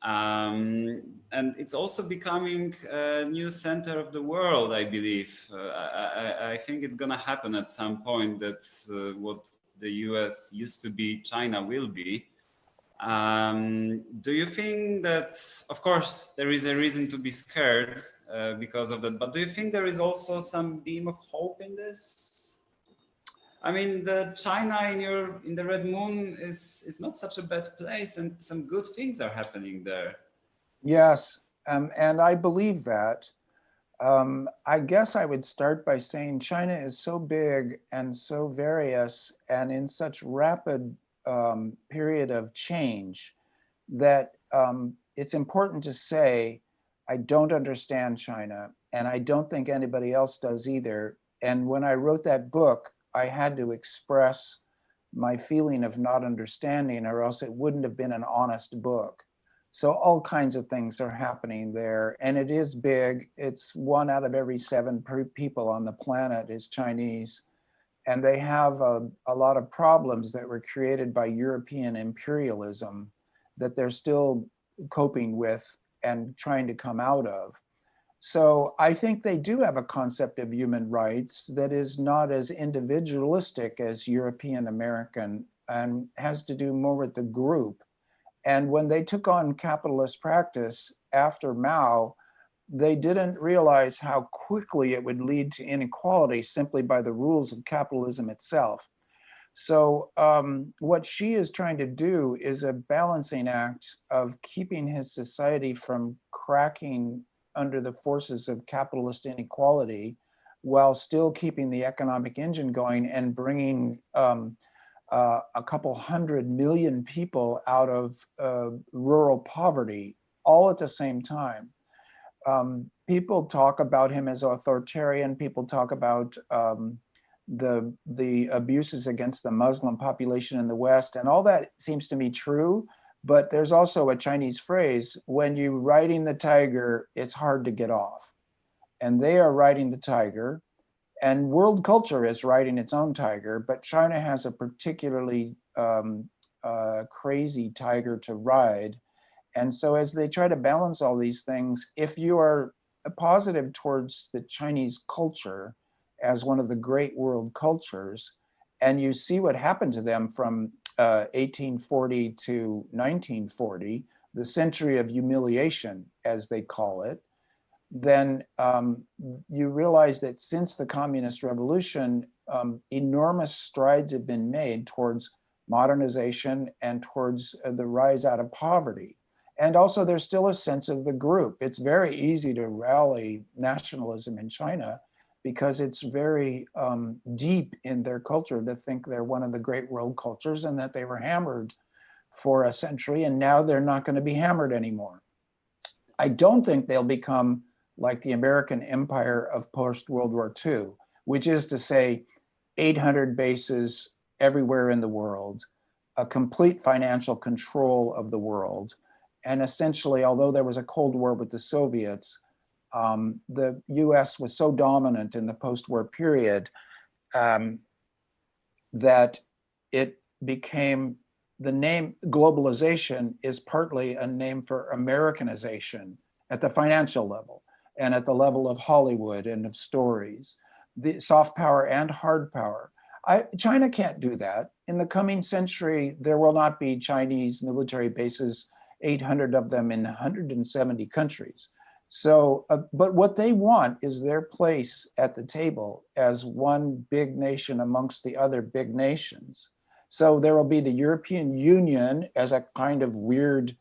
S2: And it's also becoming a new center of the world, I believe. I think it's going to happen at some point that what the US used to be, China will be. Do you think that, of course, there is a reason to be scared because of that, but do you think there is also some beam of hope in this? I mean, the China in the Red Moon is not such a bad place, and some good things are happening there.
S1: Yes, and I believe that. I guess I would start by saying China is so big and so various and in such rapid period of change that it's important to say I don't understand China, and I don't think anybody else does either. And when I wrote that book, I had to express my feeling of not understanding, or else it wouldn't have been an honest book. So all kinds of things are happening there, and it is big. It's 1 out of every 7 people on the planet is Chinese, and they have a lot of problems that were created by European imperialism that they're still coping with and trying to come out of. So I think they do have a concept of human rights that is not as individualistic as European American and has to do more with the group. And when they took on capitalist practice after Mao, they didn't realize how quickly it would lead to inequality simply by the rules of capitalism itself. So what Xi is trying to do is a balancing act of keeping his society from cracking under the forces of capitalist inequality while still keeping the economic engine going and bringing a couple 100 million people out of rural poverty all at the same time. People talk about him as authoritarian. People talk about the abuses against the Muslim population in the West, and all that seems to me true. But there's also a Chinese phrase: when you're riding the tiger, it's hard to get off. And they are riding the tiger, and world culture is riding its own tiger. But China has a particularly crazy tiger to ride. And so as they try to balance all these things, if you are positive towards the Chinese culture as one of the great world cultures, and you see what happened to them from 1840 to 1940, the century of humiliation, as they call it, then you realize that since the Communist Revolution, enormous strides have been made towards modernization and towards the rise out of poverty. And also, there's still a sense of the group. It's very easy to rally nationalism in China because it's very deep in their culture to think they're one of the great world cultures and that they were hammered for a century, and now they're not going to be hammered anymore. I don't think they'll become like the American empire of post-World War II, which is to say 800 bases everywhere in the world, a complete financial control of the world. And essentially, although there was a Cold War with the Soviets, the US was so dominant in the post-war period that it became, the name globalization is partly a name for Americanization at the financial level and at the level of Hollywood and of stories, the soft power and hard power. China can't do that. In the coming century, there will not be Chinese military bases, 800 of them in 170 countries. So, but what they want is their place at the table as one big nation amongst the other big nations. So there will be the European Union as a kind of weird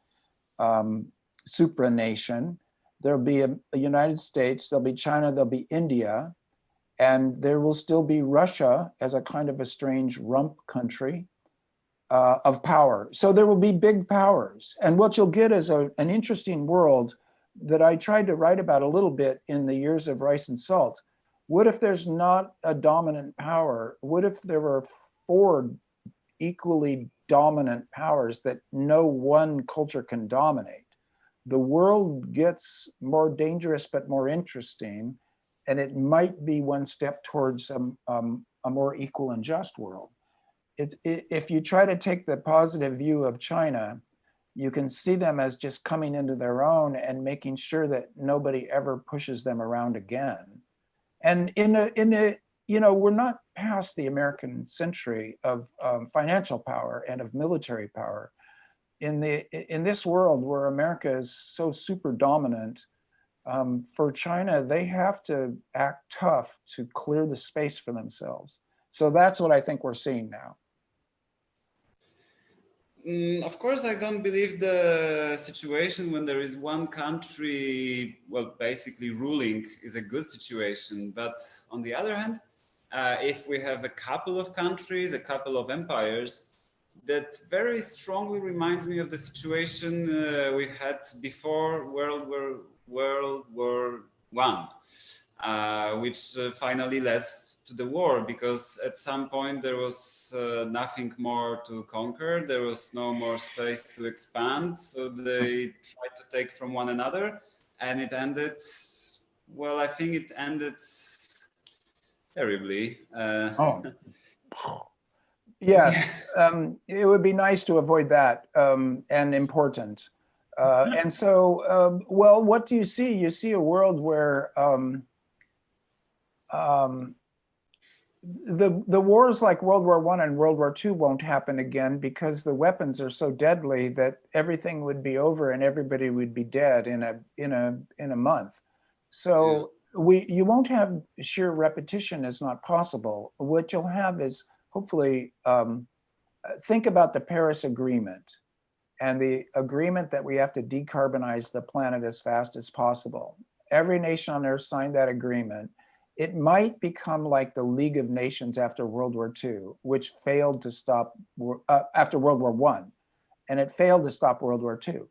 S1: supranation. There'll be a United States, there'll be China, there'll be India, and there will still be Russia as a kind of a strange rump country of power. So there will be big powers. And what you'll get is an interesting world that I tried to write about a little bit in the Years of Rice and Salt. What if there's not a dominant power? What if there were 4 equally dominant powers that no one culture can dominate? The world gets more dangerous but more interesting, and it might be one step towards a more equal and just world. If you try to take the positive view of China, you can see them as just coming into their own and making sure that nobody ever pushes them around again. And we're not past the American century of financial power and of military power. In this world where America is so super dominant, for China, they have to act tough to clear the space for themselves. So that's what I think we're seeing now.
S2: Of course, I don't believe the situation when there is one country, well, basically ruling is a good situation. But on the other hand, if we have a couple of countries, a couple of empires, that very strongly reminds me of the situation we had before World War I, which finally led to the war, because at some point there was nothing more to conquer, there was no more space to expand, so they tried to take from one another, and it ended, well, I think it ended terribly.
S1: Oh, yes. It would be nice to avoid that, and important. And so, well, what do you see? You see a world where the wars like World War I and World War II won't happen again, because the weapons are so deadly that everything would be over and everybody would be dead in a month. So you won't have sheer repetition is not possible. What you'll have is hopefully think about the Paris Agreement and the agreement that we have to decarbonize the planet as fast as possible. Every nation on earth signed that agreement. It might become like the League of Nations after World War II, which failed to stop after World War I, and it failed to stop World War II.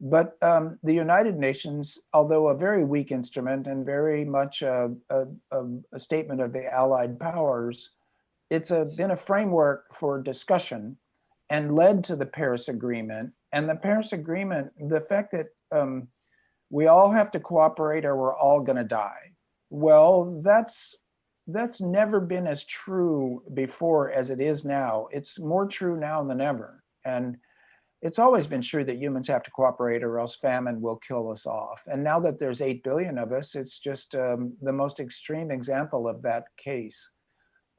S1: But the United Nations, although a very weak instrument and very much a statement of the Allied powers, it's been a framework for discussion and led to the Paris Agreement. And the Paris Agreement, the fact that we all have to cooperate or we're all going to die. Well, that's never been as true before as it is now. It's more true now than ever. And it's always been true that humans have to cooperate or else famine will kill us off. And now that there's 8 billion of us, it's just the most extreme example of that case.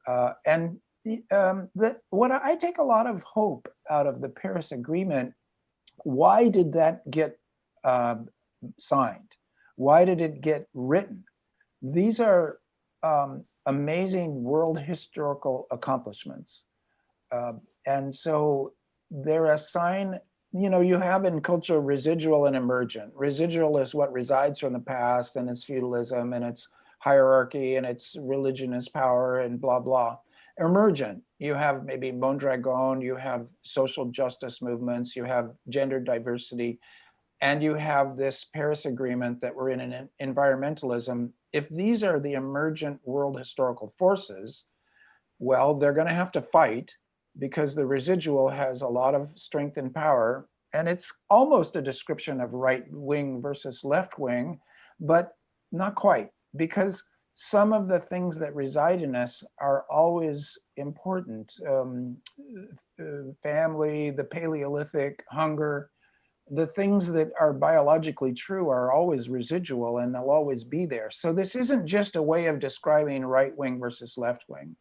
S1: What I take a lot of hope out of the Paris Agreement. Why did that get signed? Why did it get written? These are amazing world historical accomplishments. And so they're a sign, you have in culture residual and emergent. Residual is what resides from the past, and it's feudalism and it's hierarchy and it's religion as power and blah, blah. Emergent, you have maybe Mondragon, you have social justice movements, you have gender diversity, and you have this Paris Agreement that we're in an environmentalism. If these are the emergent world historical forces, well, they're going to have to fight, because the residual has a lot of strength and power. And it's almost a description of right wing versus left wing, but not quite, because some of the things that reside in us are always important. Family, the Paleolithic, hunger, the things that are biologically true are always residual and they'll always be there. So this isn't just a way of describing right wing versus left wing.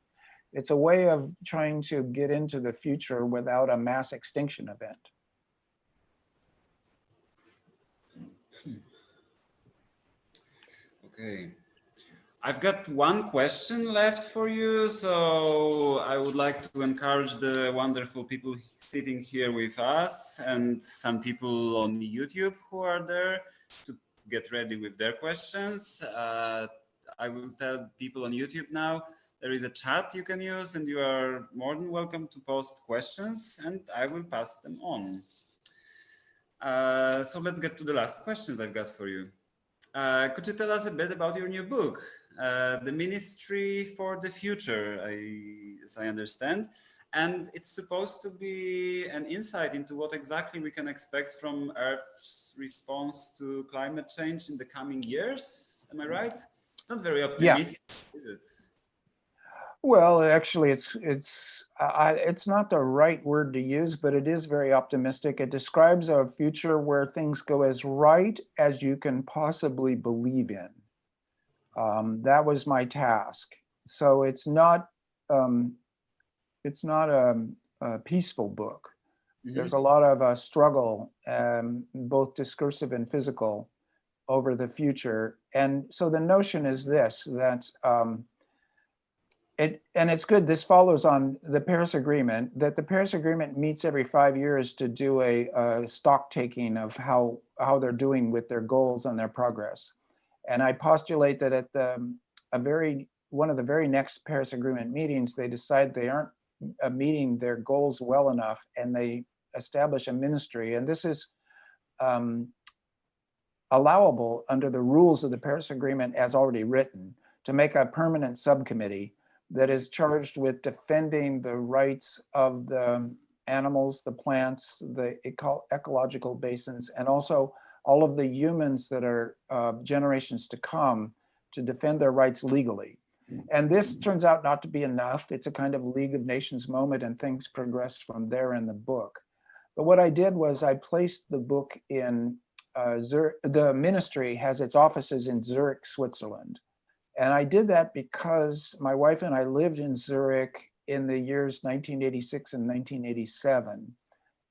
S1: It's a way of trying to get into the future without a mass extinction event.
S2: Okay. I've got one question left for you, so I would like to encourage the wonderful people sitting here with us and some people on YouTube who are there to get ready with their questions. I will tell people on YouTube now, there is a chat you can use and you are more than welcome to post questions and I will pass them on. So let's get to the last questions I've got for you. Could you tell us a bit about your new book, The Ministry for the Future, as I understand? And it's supposed to be an insight into what exactly we can expect from Earth's response to climate change in the coming years. Am I right? It's not very optimistic, is it?
S1: Well, actually, it's not the right word to use, but it is very optimistic. It describes a future where things go as right as you can possibly believe in. That was my task. So it's not a peaceful book. Mm-hmm. There's a lot of struggle, both discursive and physical, over the future. And so the notion is this, that And it's good. This follows on the Paris Agreement, that the Paris Agreement meets every 5 years to do a stock taking of how they're doing with their goals and their progress. And I postulate that at one of the very next Paris Agreement meetings, they decide they aren't meeting their goals well enough, and they establish a ministry. And this is allowable under the rules of the Paris Agreement as already written, to make a permanent subcommittee that is charged with defending the rights of the animals, the plants, the ecological basins, and also all of the humans that are generations to come, to defend their rights legally. And this turns out not to be enough. It's a kind of League of Nations moment, and things progress from there in the book. But what I did was I placed the book in Zurich. The ministry has its offices in Zurich, Switzerland. And I did that because my wife and I lived in Zurich in the years 1986 and 1987.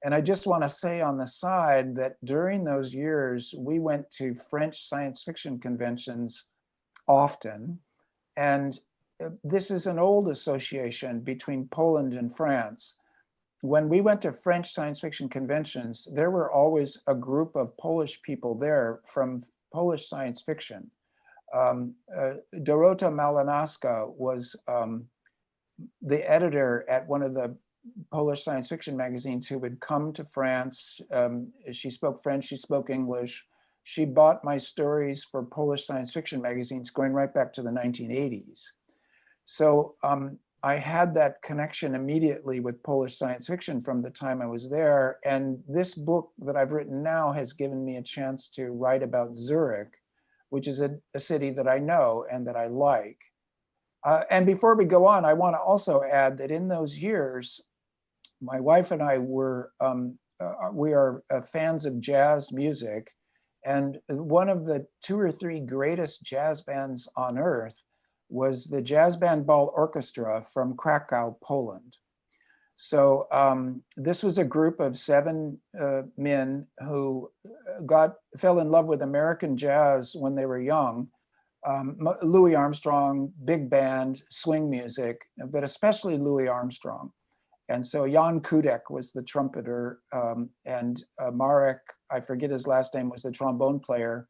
S1: And I just want to say on the side that during those years, we went to French science fiction conventions often. And this is an old association between Poland and France. When we went to French science fiction conventions, there were always a group of Polish people there from Polish science fiction. Dorota Malinowska was the editor at one of the Polish science fiction magazines, who would come to France. She spoke French, she spoke English. She bought my stories for Polish science fiction magazines going right back to the 1980s. So I had that connection immediately with Polish science fiction from the time I was there. And this book that I've written now has given me a chance to write about Zurich, which is a city that I know and that I like. And before we go on, I want to also add that in those years, my wife and I we are fans of jazz music. And one of the 2 or 3 greatest jazz bands on earth was the Jazz Band Ball Orchestra from Krakow, Poland. So this was a group of 7 men who fell in love with American jazz when they were young. Louis Armstrong, big band, swing music, but especially Louis Armstrong. And so Jan Kudek was the trumpeter, and Marek, I forget his last name, was the trombone player.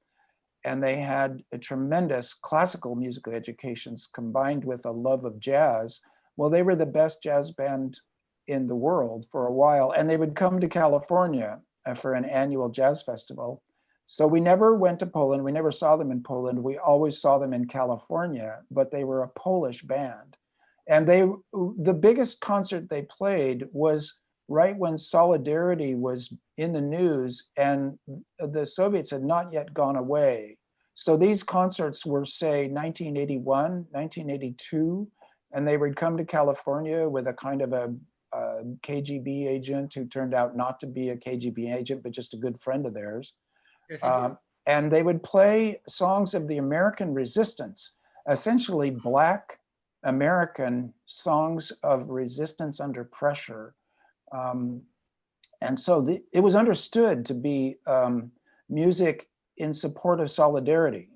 S1: And they had a tremendous classical musical educations combined with a love of jazz. Well, they were the best jazz band in the world for a while, and they would come to California for an annual jazz festival. So we never went to Poland. We never saw them in Poland. We always saw them in California, but they were a Polish band. And the biggest concert they played was right when Solidarity was in the news and the Soviets had not yet gone away. So these concerts were, say, 1981, 1982, and they would come to California with a kind of a KGB agent who turned out not to be a KGB agent, but just a good friend of theirs. And they would play songs of the American resistance, essentially Black American songs of resistance under pressure. And so it was understood to be music in support of Solidarity,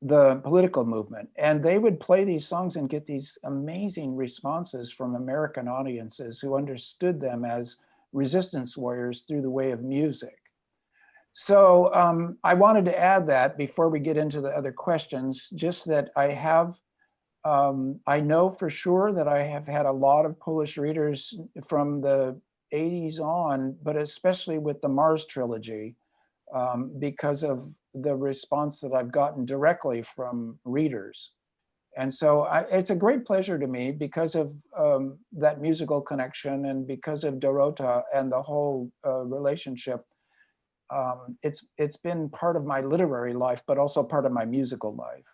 S1: the political movement. And they would play these songs and get these amazing responses from American audiences who understood them as resistance warriors through the way of music. So I wanted to add that before we get into the other questions, just that I know for sure that I have had a lot of Polish readers from the 80s on, but especially with the Mars trilogy, because of the response that I've gotten directly from readers. And so it's a great pleasure to me because of that musical connection and because of Dorota and the whole relationship. It's been part of my literary life, but also part of my musical life.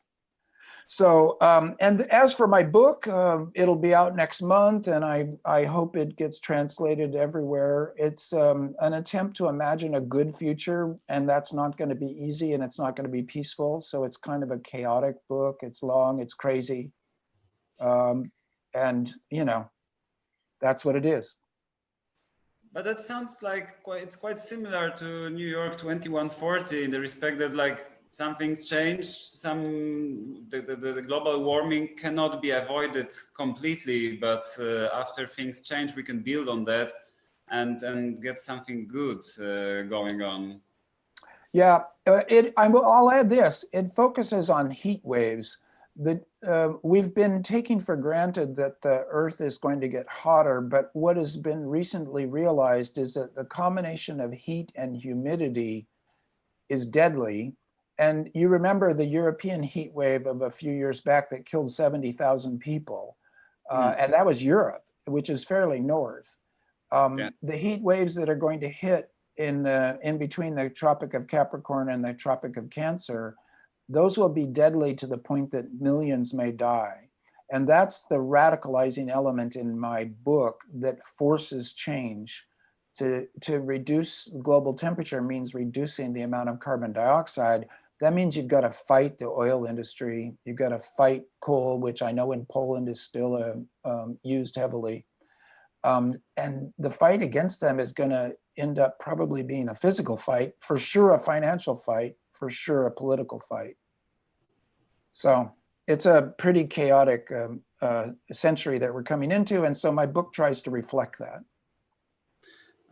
S1: So, and as for my book, it'll be out next month, and I hope it gets translated everywhere. It's an attempt to imagine a good future, and that's not going to be easy, and it's not going to be peaceful. So it's kind of a chaotic book. It's long, it's crazy. And, you know, that's what it is.
S2: But that sounds like it's quite similar to New York 2140 in the respect that, like, some things change. The global warming cannot be avoided completely, but after things change, we can build on that and get something good going on.
S1: Yeah, I'll add this. It focuses on heat waves. We've been taking for granted that the Earth is going to get hotter, but what has been recently realized is that the combination of heat and humidity is deadly. And you remember the European heat wave of a few years back that killed 70,000 people. And that was Europe, which is fairly north. The heat waves that are going to hit in between the Tropic of Capricorn and the Tropic of Cancer, those will be deadly to the point that millions may die. And that's the radicalizing element in my book that forces change. To reduce global temperature means reducing the amount of carbon dioxide. That means you've got to fight the oil industry. You've got to fight coal, which I know in Poland is still used heavily. And the fight against them is going to end up probably being a physical fight, for sure a financial fight, for sure a political fight. So it's a pretty chaotic century that we're coming into. And so my book tries to reflect that.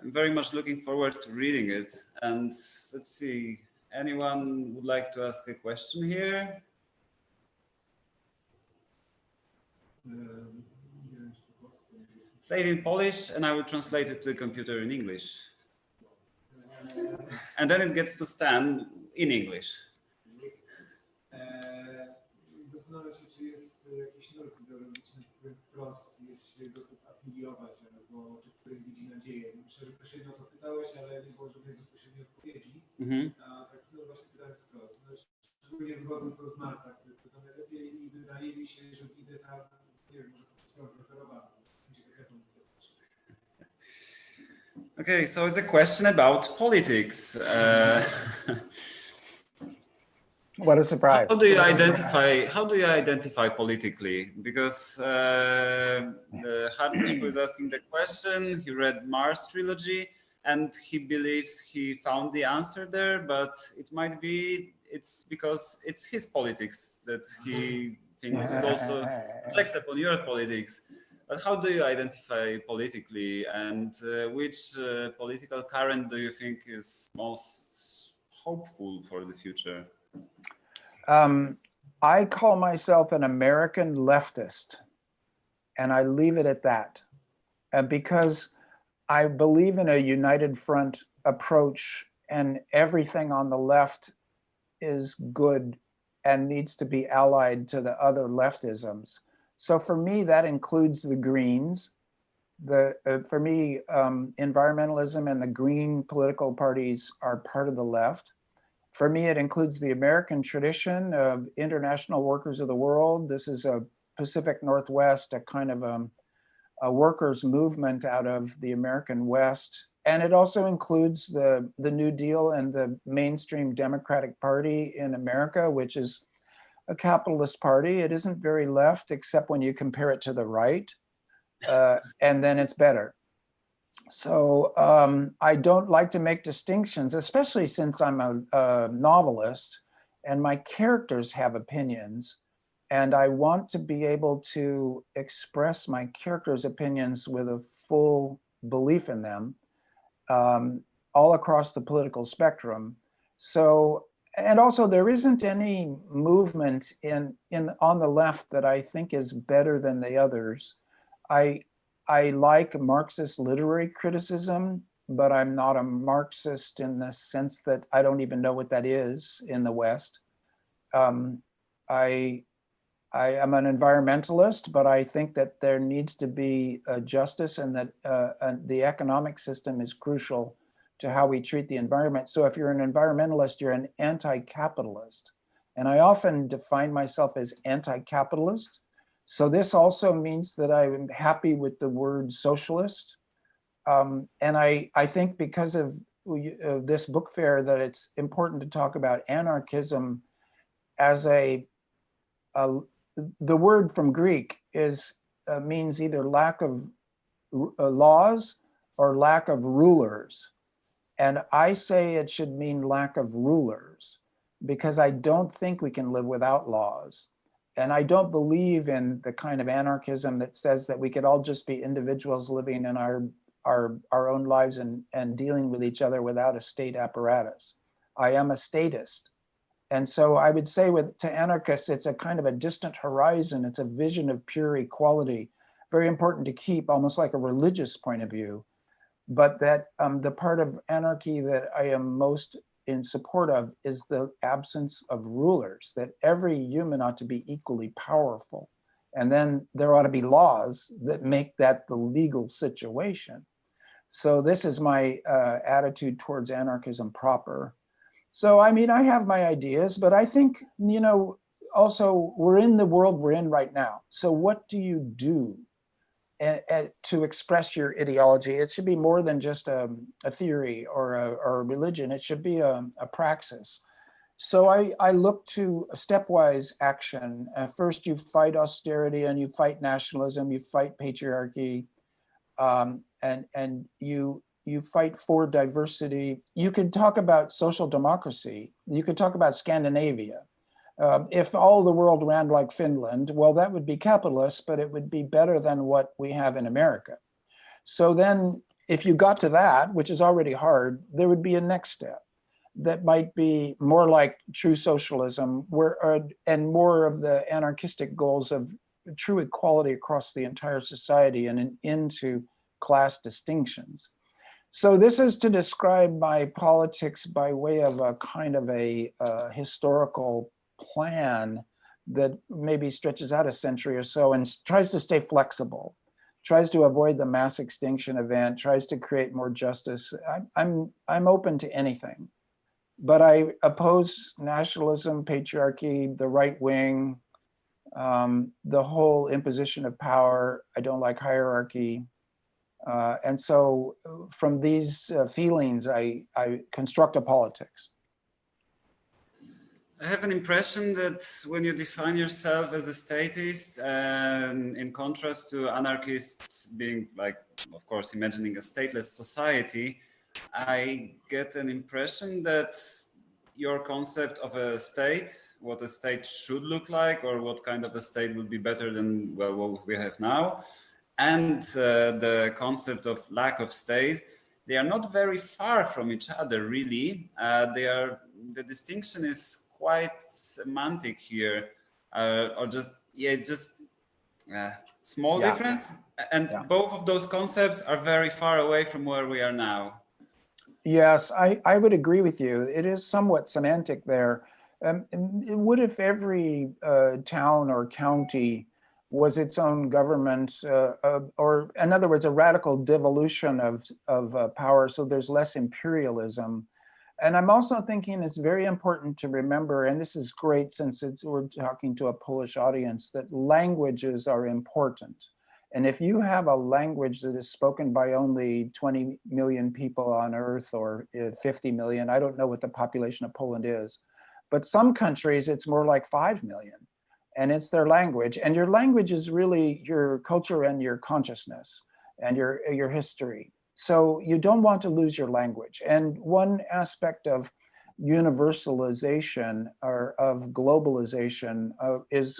S2: I'm very much looking forward to reading it. And let's see, anyone would like to ask a question here? Say it in Polish and I will translate it to the computer in English. And then it gets to Stan in English.
S3: Zastanawiam się, czy jest jakiś nurt ideologiczny, z którym wprost jest się gotów afiliować, albo czy w którym widzi nadzieję. Myślę, że pośrednio o to pytałeś, ale nie było żadnej bezpośredniej odpowiedzi. A tak no właśnie pytając wprost. No, szczególnie wychodząc z Marca, który pyta najlepiej i wydaje mi się, że widzę tam, nie wiem, może po prostu preferowaną.
S2: Okay, so it's a question about politics.
S1: What a surprise!
S2: How do you identify politically? Because Hartwig is asking the question. He read Mars trilogy, and he believes he found the answer there. But it might be it's because it's his politics that he thinks is also reflects upon your politics. But how do you identify politically, and which political current do you think is most hopeful for the future?
S1: I call myself an American leftist, and I leave it at that, because I believe in a united front approach, and everything on the left is good and needs to be allied to the other leftisms. So for me, that includes the Greens. For me, environmentalism and the Green political parties are part of the left. For me, it includes the American tradition of international workers of the world. This is a Pacific Northwest, a kind of a workers' movement out of the American West. And it also includes the New Deal and the mainstream Democratic Party in America, which is a capitalist party. It isn't very left, except when you compare it to the right, and then it's better. So I don't like to make distinctions, especially since I'm a novelist and my characters have opinions, and I want to be able to express my characters' opinions with a full belief in them all across the political spectrum. So, and also there isn't any movement on the left that I think is better than the others. I like Marxist literary criticism, but I'm not a Marxist in the sense that I don't even know what that is in the West. I am an environmentalist, but I think that there needs to be justice, and that the economic system is crucial to how we treat the environment. So if you're an environmentalist, you're an anti-capitalist. And I often define myself as anti-capitalist. So this also means that I'm happy with the word socialist. And I think because of this book fair that it's important to talk about anarchism as the word from Greek means either lack of laws or lack of rulers. And I say it should mean lack of rulers. And I think that because I don't think we can live without laws. And I don't believe in the kind of anarchism that says that we could all just be individuals living in our own lives and dealing with each other without a state apparatus. I am a statist. And so I would say to anarchists, it's a kind of a distant horizon. It's a vision of pure equality, very important to keep, almost like a religious point of view. But that the part of anarchy that I am most in support of is the absence of rulers, that every human ought to be equally powerful. And then there ought to be laws that make that the legal situation. So this is my attitude towards anarchism proper. So, I mean, I have my ideas, but I think, also we're in the world we're in right now. So what do you do to express your ideology? It should be more than just a theory or a religion. It should be a praxis. So I look to stepwise action. First, you fight austerity and you fight nationalism, you fight patriarchy, and you fight for diversity. You could talk about social democracy. You could talk about Scandinavia. If all the world ran like Finland, well, that would be capitalist, but it would be better than what we have in America. So then if you got to that, which is already hard, there would be a next step that might be more like true socialism, and more of the anarchistic goals of true equality across the entire society and an end to class distinctions. So this is to describe my politics by way of a kind of a historical plan that maybe stretches out a century or so and tries to stay flexible, tries to avoid the mass extinction event, tries to create more justice. I'm open to anything, but I oppose nationalism, patriarchy, the right wing, the whole imposition of power. I don't like hierarchy. And so from these feelings, I construct a politics.
S2: I have an impression that when you define yourself as a statist, in contrast to anarchists being like, of course, imagining a stateless society, I get an impression that your concept of a state, what a state should look like, or what kind of a state would be better than what we have now, and the concept of lack of state, they are not very far from each other, really. The distinction is quite semantic here, or just, yeah, it's just small difference. And both of those concepts are very far away from where we are now.
S1: Yes, I would agree with you. It is somewhat semantic there. What if every town or county was its own government, or in other words, a radical devolution of power, so there's less imperialism? And I'm also thinking it's very important to remember, and this is great since we're talking to a Polish audience, that languages are important. And if you have a language that is spoken by only 20 million people on Earth, or 50 million, I don't know what the population of Poland is, but some countries it's more like 5 million, and it's their language. And your language is really your culture and your consciousness and your history. So you don't want to lose your language. And one aspect of universalization or of globalization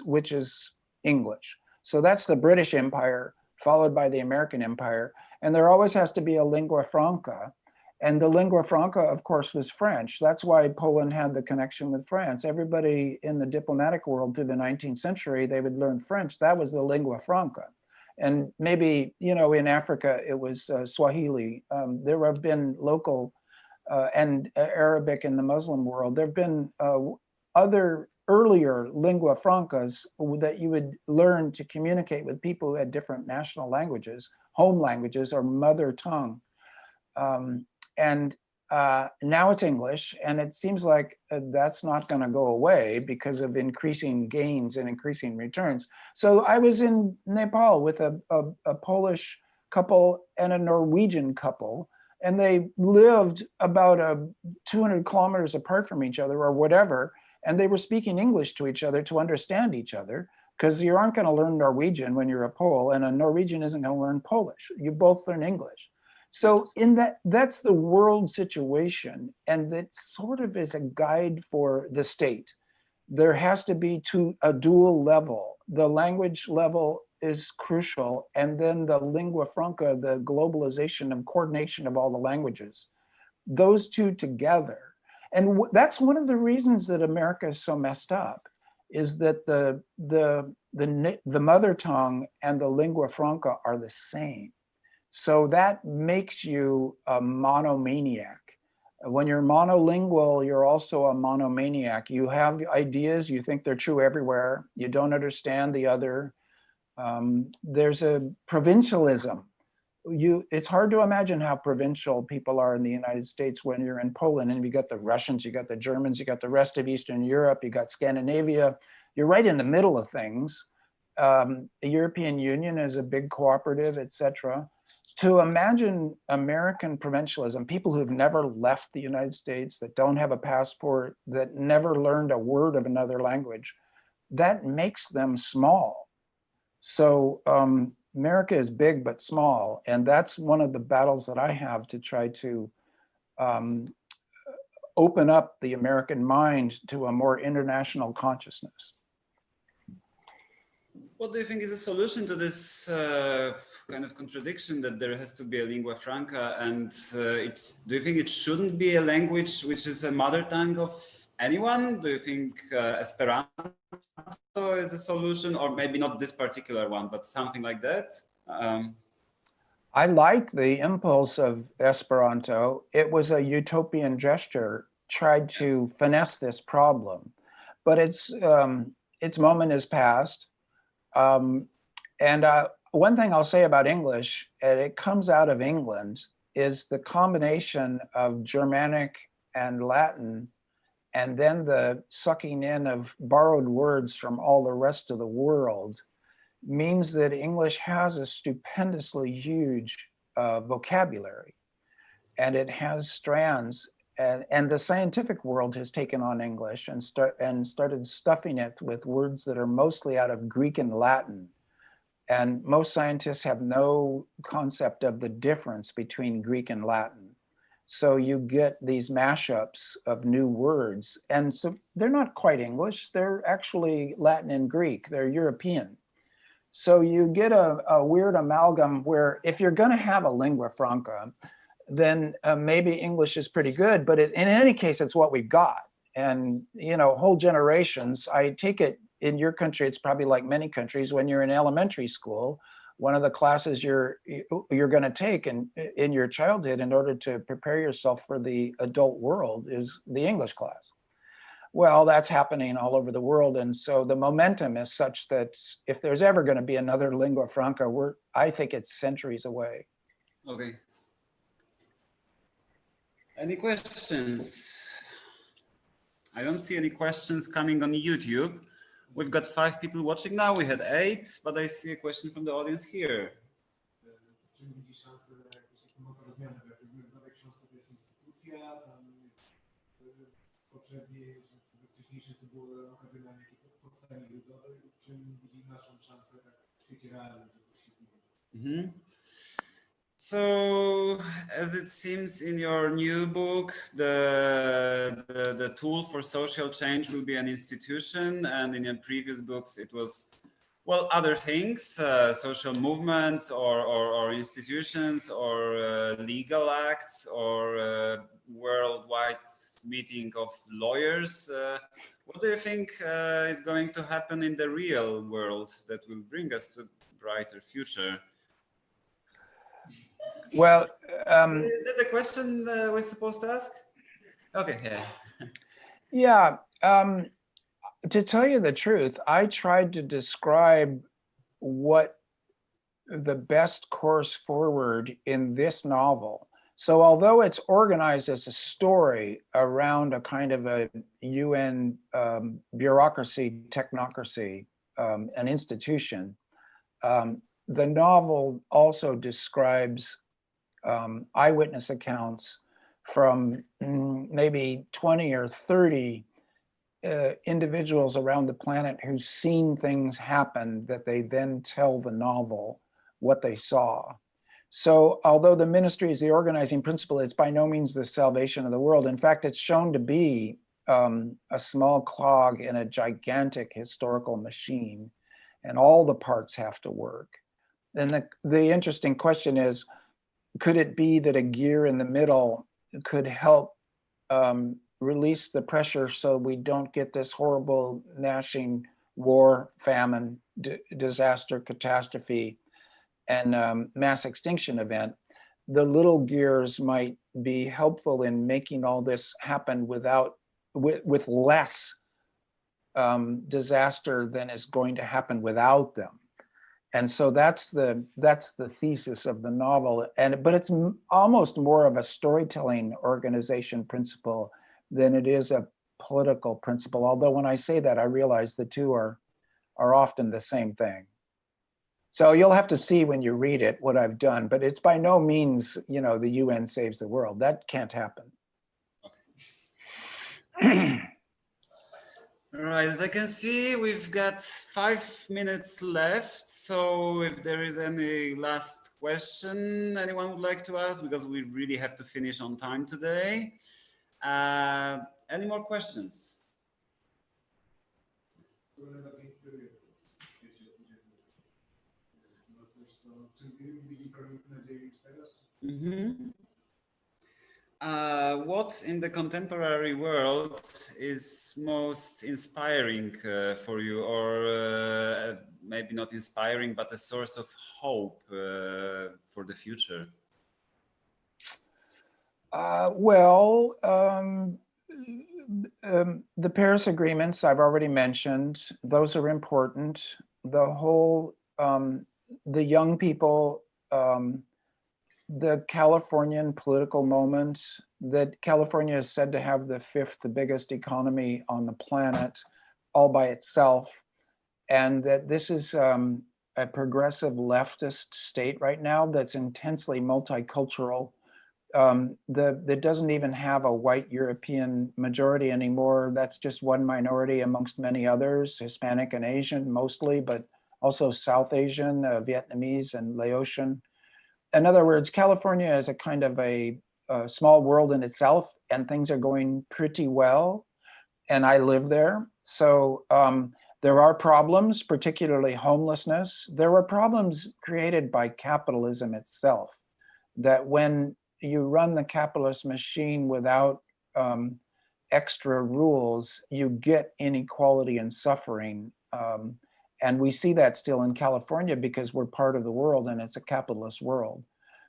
S1: which is English. So that's the British Empire, followed by the American Empire. And there always has to be a lingua franca. And the lingua franca, of course, was French. That's why Poland had the connection with France. Everybody in the diplomatic world through the 19th century, they would learn French. That was the lingua franca. And maybe, in Africa, it was Swahili. There have been local and Arabic in the Muslim world. There have been other earlier lingua francas that you would learn to communicate with people who had different national languages, home languages, or mother tongue. And now it's English, and it seems like that's not going to go away because of increasing gains and increasing returns. So I was in Nepal with a Polish couple and a Norwegian couple, and they lived about 200 kilometers apart from each other or whatever, and they were speaking English to each other to understand each other, because you aren't going to learn Norwegian when you're a Pole, and a Norwegian isn't going to learn Polish. You both learn English. So in that's the world situation, and that sort of is a guide for the state. There has to be a dual level. The language level is crucial, and then the lingua franca, the globalization and coordination of all the languages, those two together. And that's one of the reasons that America is so messed up, is that the mother tongue and the lingua franca are the same. So that makes you a monomaniac. When you're monolingual, you're also a monomaniac. You have ideas, you think they're true everywhere. You don't understand the other. There's a provincialism. It's hard to imagine how provincial people are in the United States when you're in Poland and you got the Russians, you got the Germans, you got the rest of Eastern Europe, you got Scandinavia. You're right in the middle of things. The European Union is a big cooperative, etc. To imagine American provincialism, people who've never left the United States, that don't have a passport, that never learned a word of another language, that makes them small. So America is big but small, and that's one of the battles that I have to try to open up the American mind to a more international consciousness.
S2: What do you think is a solution to this kind of contradiction that there has to be a lingua franca, and do you think it shouldn't be a language which is a mother tongue of anyone? Do you think Esperanto is a solution, or maybe not this particular one, but something like that?
S1: I like the impulse of Esperanto. It was a utopian gesture, tried to finesse this problem, but its moment is past. And one thing I'll say about English, and it comes out of England, is the combination of Germanic and Latin, and then the sucking in of borrowed words from all the rest of the world, means that English has a stupendously huge vocabulary, and it has strands. And the scientific world has taken on English and started stuffing it with words that are mostly out of Greek and Latin. And most scientists have no concept of the difference between Greek and Latin. So you get these mashups of new words. And so they're not quite English. They're actually Latin and Greek. They're European. So you get a weird amalgam where if you're going to have a lingua franca, then maybe English is pretty good. But in any case, it's what we've got. And, you know, whole generations, I take it in your country, it's probably like many countries, when you're in elementary school, one of the classes you're going to take in your childhood in order to prepare yourself for the adult world is the English class. Well, that's happening all over the world. And so the momentum is such that if there's ever going to be another lingua franca, I think it's centuries away.
S2: Okay. Any questions? I don't see any questions coming on YouTube. We've got 5 people watching now. We had 8, but I see a question from the audience here.
S3: Czy widzi szansę na jakąś taką rozmianę, bo jak w nowej książce to jest instytucja, tam w poprzedniej, we wcześniejszej to było okazjonalnie jakieś powstanie ludowe, w czym widzi naszą szansę tak w świecie realnym, że coś się zmieni.
S2: So, as it seems in your new book, the tool for social change will be an institution, and in your previous books it was, well, other things, social movements or institutions or legal acts or worldwide meeting of lawyers. What do you think is going to happen in the real world that will bring us to a brighter future?
S1: Well,
S2: is that the question we're supposed to ask? Okay, yeah.
S1: Yeah, to tell you the truth, I tried to describe what the best course forward in this novel. So although it's organized as a story around a kind of a UN bureaucracy, technocracy, an institution, the novel also describes eyewitness accounts from maybe 20 or 30 individuals around the planet who've seen things happen that they then tell the novel what they saw. So although the ministry is the organizing principle, it's by no means the salvation of the world. In fact, it's shown to be a small clog in a gigantic historical machine, and all the parts have to work. And the interesting question is, could it be that a gear in the middle could help release the pressure so we don't get this horrible gnashing war, famine, disaster, catastrophe, and mass extinction event? The little gears might be helpful in making all this happen with less disaster than is going to happen without them. And so that's the thesis of the novel. But it's almost more of a storytelling organization principle than it is a political principle. Although when I say that, I realize the two are often the same thing. So you'll have to see when you read it what I've done, but it's by no means, the UN saves the world. That can't happen.
S2: All right, as I can see, we've got 5 minutes left. So if there is any last question anyone would like to ask, because we really have to finish on time today. Any more questions? What in the contemporary world is most inspiring for you, or maybe not inspiring, but a source of hope for the future?
S1: The Paris agreements I've already mentioned, those are important. The young people, the Californian political moment, that California is said to have the fifth biggest economy on the planet all by itself, and that this is a progressive leftist state right now that's intensely multicultural, that doesn't even have a white European majority anymore. That's just one minority amongst many others, Hispanic and Asian mostly, but also South Asian, Vietnamese and Laotian. In other words, California is a kind of a small world in itself, and things are going pretty well. And I live there. So there are problems, particularly homelessness. There are problems created by capitalism itself, that when you run the capitalist machine without extra rules, you get inequality and suffering. And we see that still in California because we're part of the world and it's a capitalist world.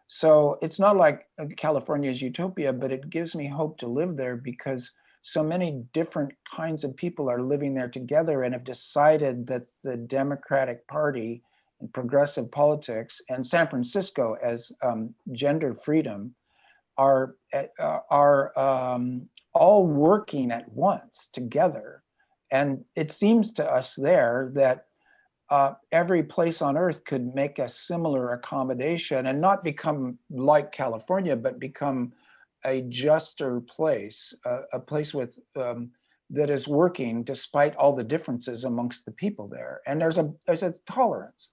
S1: So it's not like California's utopia, but it gives me hope to live there because so many different kinds of people are living there together and have decided that the Democratic Party and progressive politics and San Francisco as gender freedom are all working at once together. And it seems to us there that every place on earth could make a similar accommodation and not become like California, but become a juster place, a place with that is working despite all the differences amongst the people there. And there's a tolerance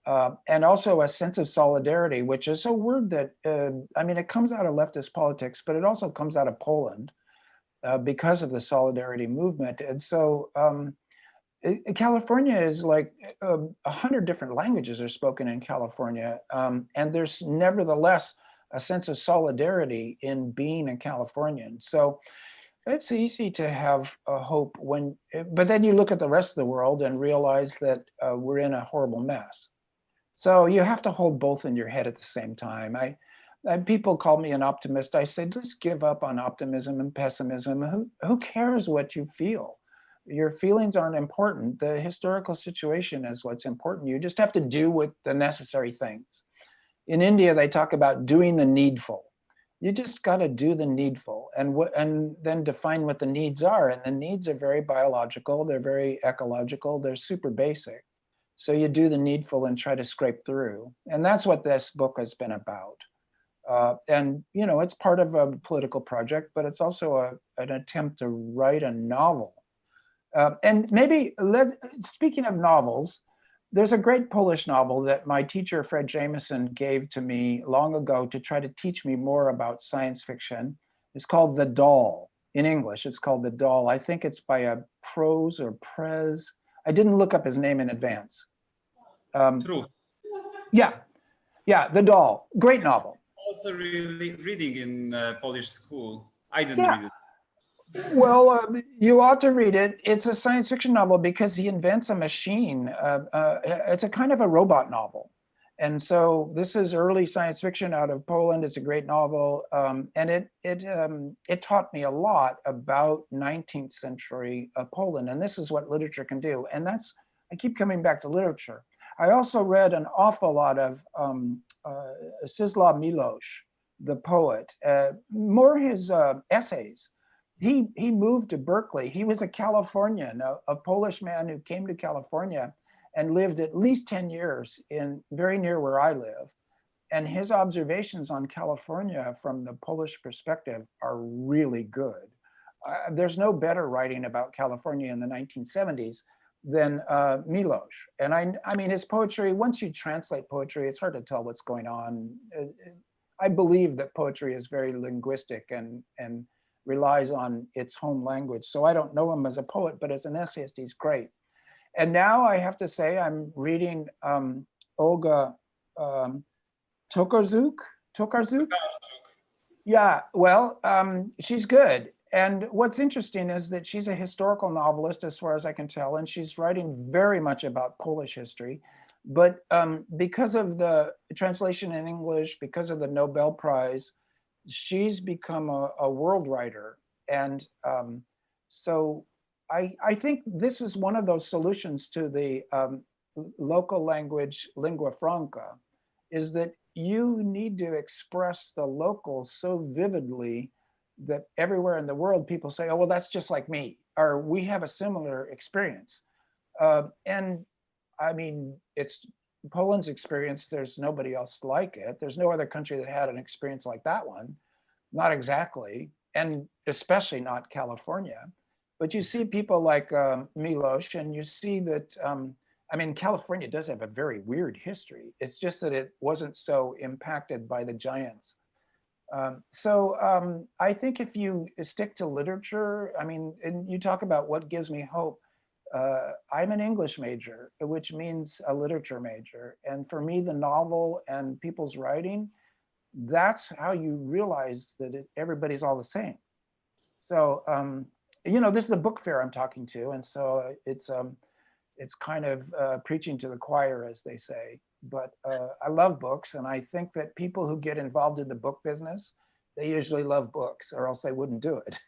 S1: and also a sense of solidarity, which is a word that, it comes out of leftist politics, but it also comes out of Poland because of the solidarity movement. And so California is like 100 different languages are spoken in California. And there's nevertheless a sense of solidarity in being a Californian. So it's easy to have a hope but then you look at the rest of the world and realize that we're in a horrible mess. So you have to hold both in your head at the same time. People call me an optimist. I say, just give up on optimism and pessimism. Who cares what you feel? Your feelings aren't important. The historical situation is what's important. You just have to do with the necessary things. In India, they talk about doing the needful. You just got to do the needful and then define what the needs are. And the needs are very biological. They're very ecological. They're super basic. So you do the needful and try to scrape through. And that's what this book has been about. And, it's part of a political project, but it's also an attempt to write a novel. And maybe, speaking of novels, there's a great Polish novel that my teacher, Fred Jameson, gave to me long ago to try to teach me more about science fiction. It's called The Doll. In English, it's called The Doll. I think it's by a Prose or Prez. I didn't look up his name in advance.
S2: True.
S1: Yeah, The Doll. Great novel.
S2: Also really reading in Polish school. I didn't
S1: Yeah.
S2: read it.
S1: Well, you ought to read it. It's a science fiction novel because he invents a machine. It's a kind of a robot novel. And so this is early science fiction out of Poland. It's a great novel. And it taught me a lot about 19th century Poland. And this is what literature can do. And I keep coming back to literature. I also read an awful lot of Czesław Miłosz, the poet, more his essays. He moved to Berkeley. He was a Californian, a Polish man who came to California and lived at least 10 years in very near where I live. And his observations on California from the Polish perspective are really good. There's no better writing about California in the 1970s than Miłosz. And I mean, his poetry, once you translate poetry, it's hard to tell what's going on. I believe that poetry is very linguistic and relies on its home language. So I don't know him as a poet, but as an essayist, he's great. And now I have to say I'm reading Olga Tokarczuk. Yeah, well, she's good. And what's interesting is that she's a historical novelist, as far as I can tell, and she's writing very much about Polish history. But because of the translation in English, because of the Nobel Prize, she's become a world writer. And so I think this is one of those solutions to the local language lingua franca, is that you need to express the local so vividly that everywhere in the world people say, oh, well, that's just like me, or we have a similar experience. And I mean, it's Poland's experience. There's nobody else like it. There's no other country that had an experience like that one. Not exactly, and especially not California. But you see people like Miłosz, and you see that, I mean, California does have a very weird history. It's just that it wasn't so impacted by the giants. So I think if you stick to literature, I mean, and you talk about what gives me hope, I'm an English major, which means a literature major. And for me, the novel and people's writing, that's how you realize that everybody's all the same. So, you know, this is a book fair I'm talking to. And so it's kind of preaching to the choir, as they say. But I love books. And I think that people who get involved in the book business, they usually love books, or else they wouldn't do it.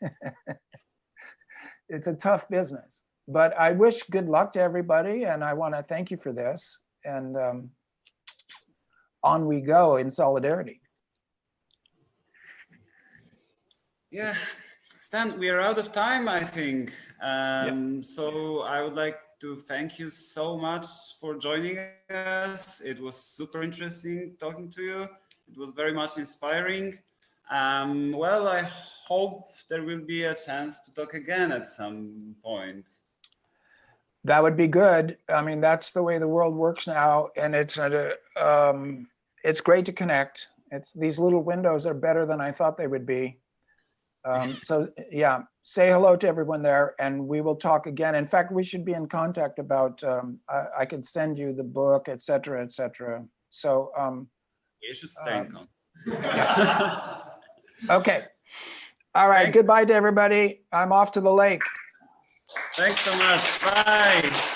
S1: It's a tough business. But I wish good luck to everybody. And I want to thank you for this. And on we go in solidarity.
S2: Yeah, Stan, we are out of time, I think. So I would like to thank you so much for joining us. It was super interesting talking to you. It was very much inspiring. Well, I hope there will be a chance to talk again at some point.
S1: That would be good. I mean, that's the way the world works now, and it's great to connect. These little windows are better than I thought they would be. So yeah, say hello to everyone there, and we will talk again. In fact, we should be in contact about, I could send you the book, et cetera, et cetera. So
S2: you should stay in contact.
S1: Yeah. Okay. All right. Goodbye to everybody. I'm off to the lake.
S2: Thanks so much. Bye.